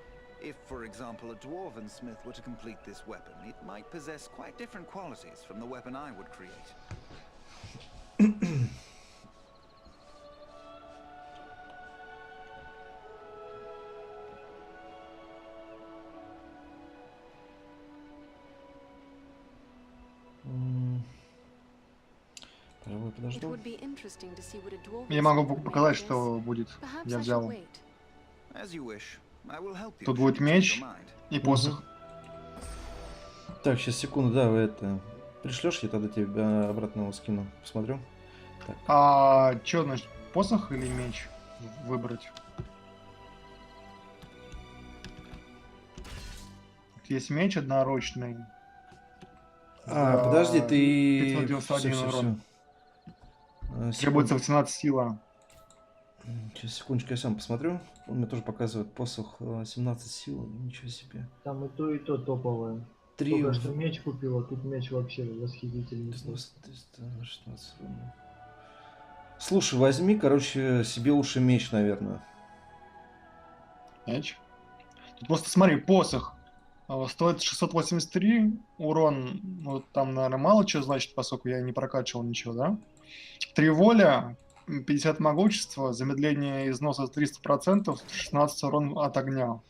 If, for example, a dwarven smith were to complete this weapon, it might possess quite different qualities from the weapon I would create. Подожду. Я могу показать, что будет. Я взял. Тут будет меч и посох. Так, сейчас секунду, да, вы это пришлешь, я тогда тебе обратно его скину. Посмотрю. Так. А что, значит, посох или меч выбрать? Есть меч одноручный. Подожди, ты... 591 урон. Требуется 18 сила. Сейчас, секундочку, я сам посмотрю. Он мне тоже показывает посох 17 сил. Ничего себе. Там и то топовое. 3... Только что меч купил, а тут меч вообще восхитительный. 316. Слушай, возьми, короче, себе лучше меч, наверное. Меч? Тут просто смотри, посох стоит 683, урон, ну там, наверное, мало чего значит, поскольку я не прокачивал ничего, да? 3 воля, 50 могущества, замедление износа 300%, 16 урон от огня.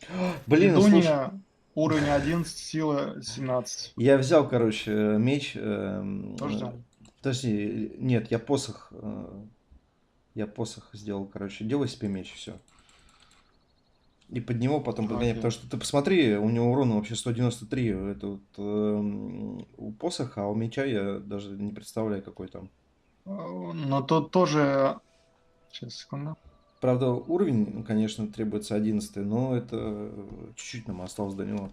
Блин, Дуня, уровень 11, сила 17. Я взял, короче, меч. Подожди, нет, я посох сделал, короче, делай себе меч, все. И под него потом подгонять, потому что ты посмотри, у него урон вообще 193, это вот, у посоха, а у меча я даже не представляю, какой там. Но тут тоже... Сейчас, секунду. Правда, уровень, ну, конечно, требуется 11, но это чуть-чуть нам осталось до него.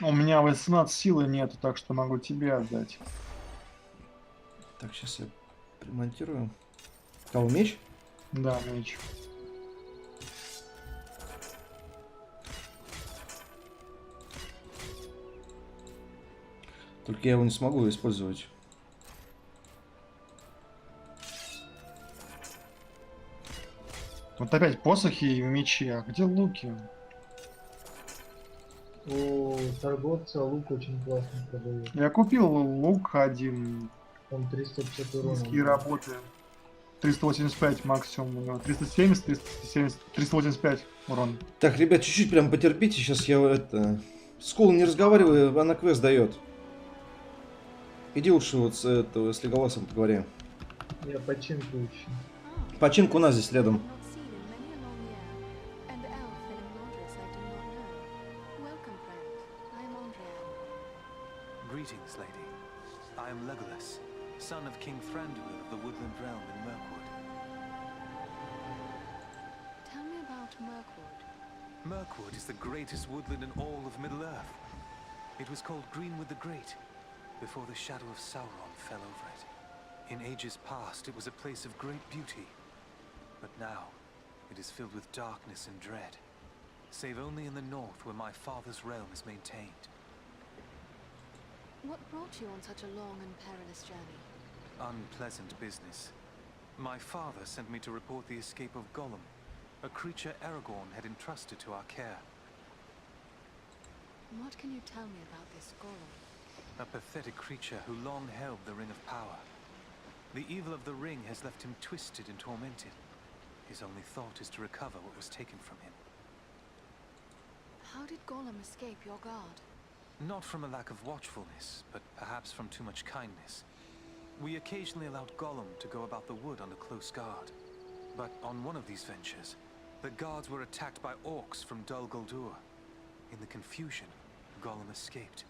У меня 18 силы нету, так что могу тебе отдать. Так, сейчас я примонтирую. Кого, меч? Да, меч. Только я его не смогу использовать. Вот опять посохи и мечи. А где луки? У торговца лук очень классно продает. Я купил лук один. Там 350 урона. Низкие работы. 385 максимум. 370, 370, 385 урон. Так, ребят, чуть-чуть прям потерпите. Сейчас я это... Скул, не разговаривай, она квест дает. Иди лучше вот с Леголасом поговори. Я починку ищу. Починку у нас здесь рядом. Greetings, lady. I am Legolas, son of King Thranduil of the Woodland Realm in Mirkwood. Tell me about Mirkwood. Mirkwood is the greatest woodland in all of Middle-earth. It was called Greenwood the Great, before the shadow of Sauron fell over it. In ages past, it was a place of great beauty. But now, it is filled with darkness and dread, save only in the north where my father's realm is maintained. What brought you on such a long and perilous journey? Unpleasant business. My father sent me to report the escape of Gollum, a creature Aragorn had entrusted to our care. What can you tell me about this Gollum? A pathetic creature who long held the Ring of Power. The evil of the ring has left him twisted and tormented. His only thought is to recover what was taken from him. How did Gollum escape your guard? Not from a lack of watchfulness, but perhaps from too much kindness. We occasionally allowed Gollum to go about the wood under close guard. But on one of these ventures, the guards were attacked by orcs from Dol Guldur. In the confusion, Gollum escaped.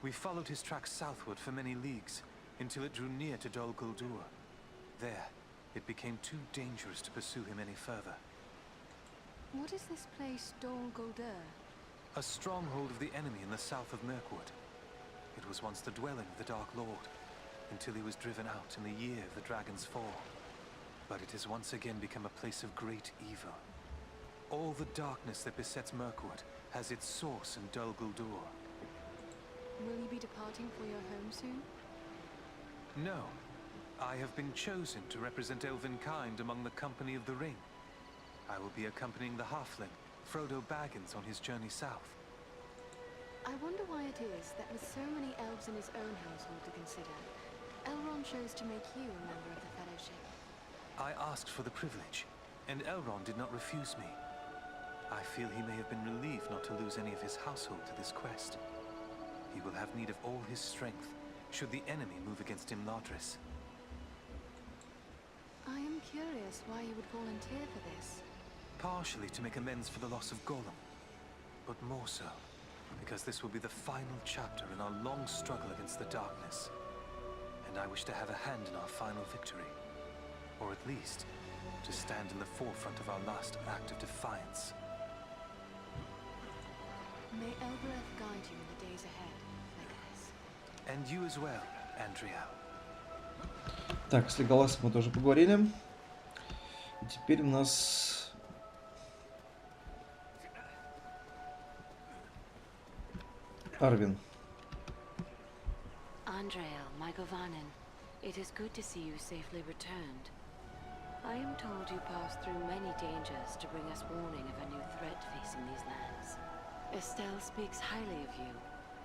We followed his tracks southward for many leagues, until it drew near to Dol Guldur. There, it became too dangerous to pursue him any further. What is this place, Dol Guldur? A stronghold of the enemy in the south of Mirkwood. It was once the dwelling of the Dark Lord, until he was driven out in the year of the Dragon's Fall. But it has once again become a place of great evil. All the darkness that besets Mirkwood has its source in Dol Guldur. Will you be departing for your home soon? No. I have been chosen to represent elven kind among the Company of the Ring. I will be accompanying the halfling, Frodo Baggins, on his journey south. I wonder why it is that with so many elves in his own household to consider, Elrond chose to make you a member of the Fellowship. I asked for the privilege, and Elrond did not refuse me. I feel he may have been relieved not to lose any of his household to this quest. He will have need of all his strength, should the enemy move against Imladris. I am curious why you would volunteer for this. Partially to make amends for the loss of Gollum, but more so because this will be the final chapter in our long struggle against the darkness, and I wish to have a hand in our final victory, or at least to stand in the forefront of our last act of defiance. May Elbereth guide you in the days ahead, Legolas. And you as well, Andrea. Так, с Леголасом мы тоже поговорили. И теперь у нас... Арвин. Andrea, my Govanen, it is good to see you safely returned. I am told you passed through many dangers to bring us warning of a new threat facing these lands. Estelle speaks highly of you,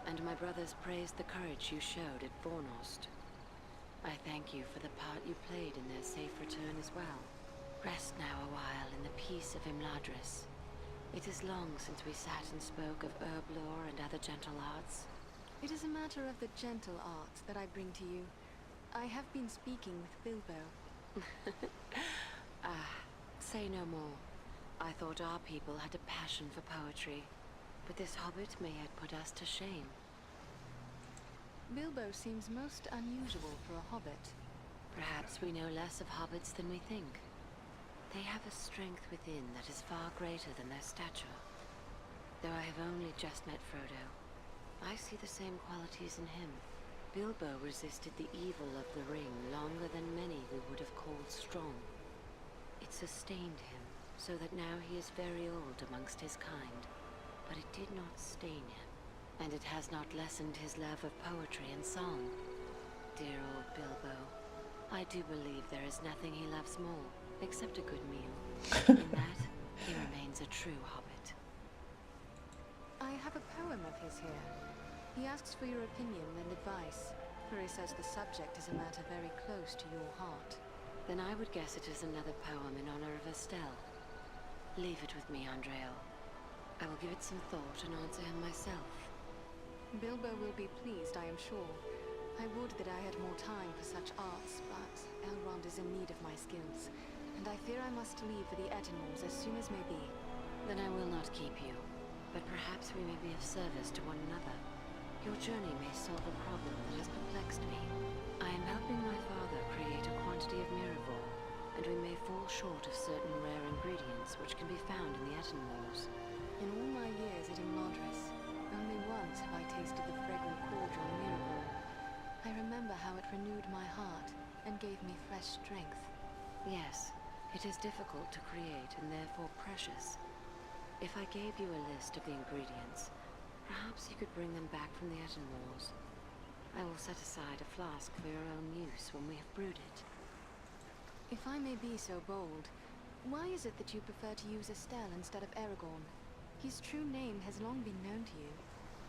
and my brothers praised the courage you showed at Vornost. I thank you for the part you played in their safe return as well. Rest now a while in the peace of Imladris. It is long since we sat and spoke of herb lore and other gentle arts. It is a matter of the gentle arts that I bring to you. I have been speaking with Bilbo. Say no more. I thought our people had a passion for poetry, but this hobbit may yet put us to shame. Bilbo seems most unusual for a hobbit. Perhaps we know less of hobbits than we think. They have a strength within that is far greater than their stature. Though I have only just met Frodo, I see the same qualities in him. Bilbo resisted the evil of the ring longer than many we would have called strong. It sustained him, so that now he is very old amongst his kind. But it did not stain him, and it has not lessened his love of poetry and song. Dear old Bilbo, I do believe there is nothing he loves more, except a good meal. In that, he remains a true hobbit. I have a poem of his here. He asks for your opinion and advice, for he says the subject is a matter very close to your heart. Then I would guess it is another poem in honor of Estelle. Leave it with me, Andrea. I will give it some thought and answer him myself. Bilbo will be pleased, I am sure. I would that I had more time for such arts, but Elrond is in need of my skills, and I fear I must leave for the Ettenmoors as soon as may be. Then I will not keep you, but perhaps we may be of service to one another. Your journey may solve a problem that has perplexed me. I am helping my father create a quantity of mirror, and we may fall short of certain rare ingredients which can be found in the Ettenmoors. In all my years at Imladris, only once have I tasted the fragrant cordial Mirabor. I remember how it renewed my heart and gave me fresh strength. Yes, it is difficult to create and therefore precious. If I gave you a list of the ingredients, perhaps you could bring them back from the Ettenmoors. I will set aside a flask for your own use when we have brewed it. If I may be so bold, why is it that you prefer to use Estelle instead of Aragorn? His true name has long been known to you.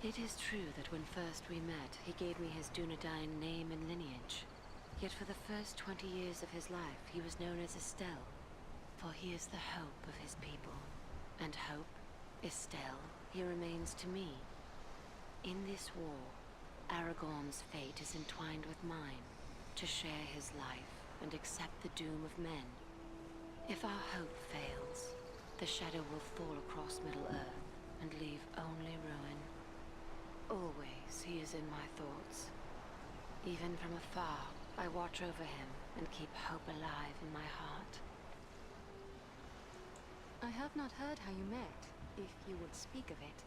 It is true that when first we met, he gave me his Dunedain name and lineage. Yet for the first 20 years of his life, he was known as Estelle, for he is the hope of his people. And hope, Estelle, he remains to me. In this war, Aragorn's fate is entwined with mine, to share his life and accept the doom of men. If our hope fails, the shadow will fall across Middle-earth and leave only ruin. Always he is in my thoughts. Even from afar, I watch over him and keep hope alive in my heart. I have not heard how you met, if you would speak of it.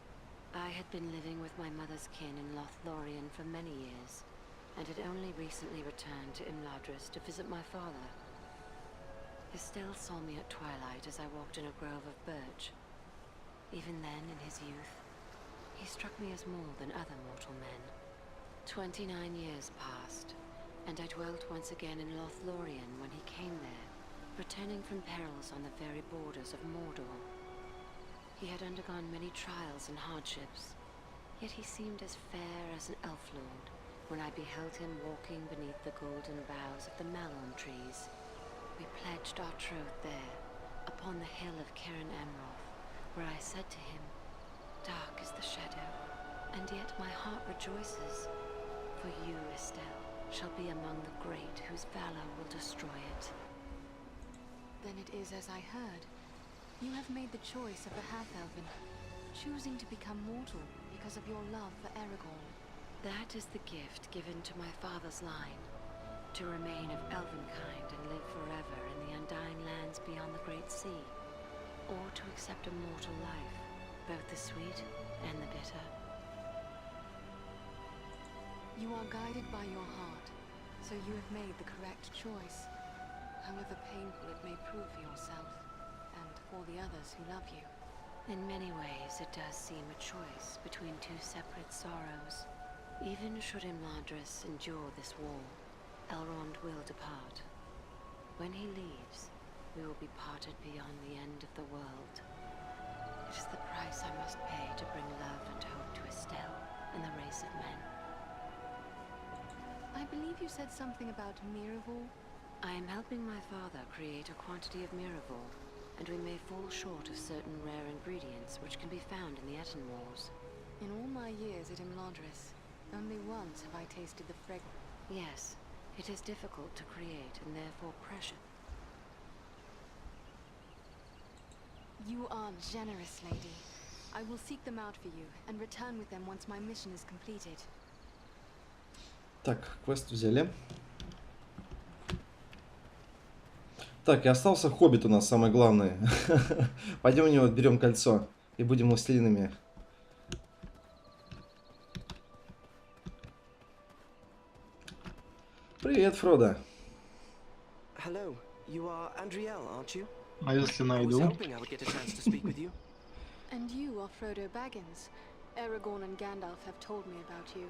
I had been living with my mother's kin in Lothlorien for many years, and had only recently returned to Imladris to visit my father. Estelle saw me at twilight as I walked in a grove of birch. Even then, in his youth, he struck me as more than other mortal men. 29 years passed, and I dwelt once again in Lothlorien when he came there, returning from perils on the very borders of Mordor. He had undergone many trials and hardships, yet he seemed as fair as an elf lord when I beheld him walking beneath the golden boughs of the malon trees. We pledged our troth there, upon the hill of Cairn Amroth, where I said to him, "Dark is the shadow, and yet my heart rejoices, for you, Estelle, shall be among the great whose valor will destroy it." Then it is as I heard. You have made the choice of the half-elven, choosing to become mortal because of your love for Aragorn. That is the gift given to my father's line, to remain of elvenkind and live forever in the undying lands beyond the great sea, or to accept a mortal life, both the sweet and the bitter. You are guided by your heart, so you have made the correct choice, however painful it may prove for yourself, and for the others who love you. In many ways, it does seem a choice between two separate sorrows. Even should Imladris endure this war, Elrond will depart. When he leaves, we will be parted beyond the end of the world. It is the price I must pay to bring love and hope to Estelle and the race of men. I believe you said something about Miraval. I am helping my father create a quantity of Miraval, and we may fall short of certain rare ingredients which can be found in the Etten Wars. In all my years at Imladris, only once have I tasted the fragrance. Yes, it is difficult to create and therefore precious. You are generous, lady. I will seek them out for you and return with them once my mission is completed. Так, квест взяли. Так, и остался хоббит у нас, самое главное. Пойдем у него отберем кольцо и будем властелинами. Привет, Фродо. Hello, you are Andriel, aren't you? А если I was найду? hoping I would get a chance to speak with you. And you are Frodo Baggins. Aragorn and Gandalf have told me about you.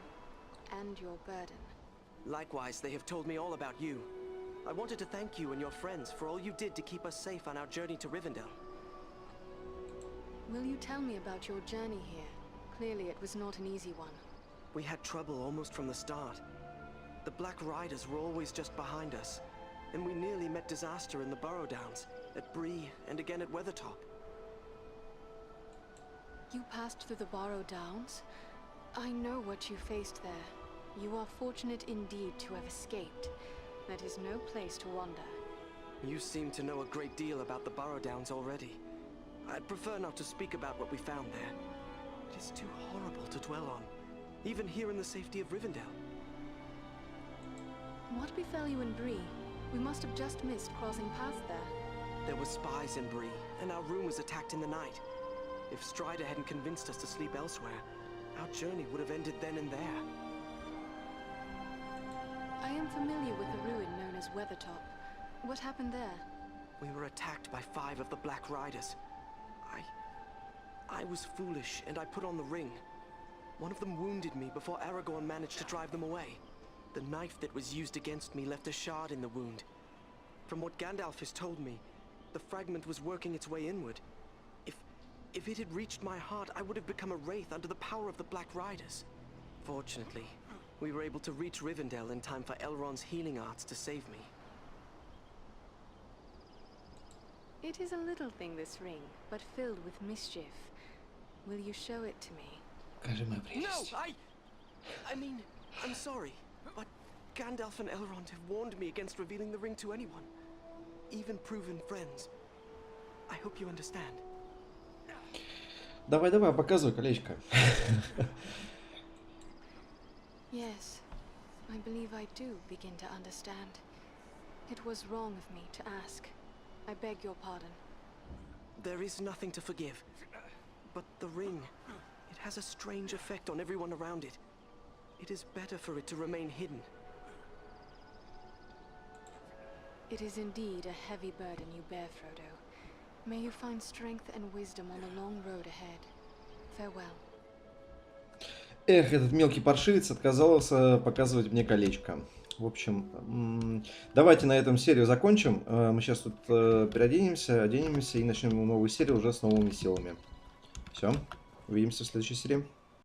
And your burden. Likewise, they have told me all about you. I wanted to thank you and your friends for all you did to keep us safe on our journey to Ривенделл. Will you tell me about your journey here? Clearly it was not an easy one. We had trouble almost from the start. The Black Riders were always just behind us, and we nearly met disaster in the Burrow Downs, at Bree, and again at Weathertop. You passed through the Barrow Downs? I know what you faced there. You are fortunate indeed to have escaped. That is no place to wander. You seem to know a great deal about the Burrow Downs already. I'd prefer not to speak about what we found there. It is too horrible to dwell on, even here in the safety of Ривенделл. What befell you in Bree? We must have just missed crossing past there. There were spies in Bree, and our room was attacked in the night. If Strider hadn't convinced us to sleep elsewhere, our journey would have ended then and there. I am familiar with the ruin known as Weathertop. What happened there? We were attacked by 5 of the Black Riders. I was foolish, and I put on the ring. One of them wounded me before Aragorn managed to drive them away. The knife that was used against me left a shard in the wound. From what Gandalf has told me, the fragment was working its way inward. If it had reached my heart, I would have become a wraith under the power of the Black Riders. Fortunately, we were able to reach Ривенделл in time for Elrond's healing arts to save me. It is a little thing, this ring, but filled with mischief. Will you show it to me? No, I mean, I'm sorry, but Gandalf and Elrond have warned me against revealing the ring to anyone, even proven friends. I hope you understand. Давай, показывай колечко. Yes, I believe I do begin to understand. It was wrong of me to ask. I beg your pardon. There is nothing to forgive. But the ring, it has a strange effect on everyone around it. It is better for it to remain hidden. It is indeed a heavy burden you bear, Frodo. May you find strength and wisdom on the long road ahead. Farewell. Эх, этот мелкий паршивец отказался показывать мне колечко. В общем, давайте на этом серию закончим. Мы сейчас тут переоденемся, оденемся и начнем новую серию уже с новыми силами. Все, увидимся в следующей серии.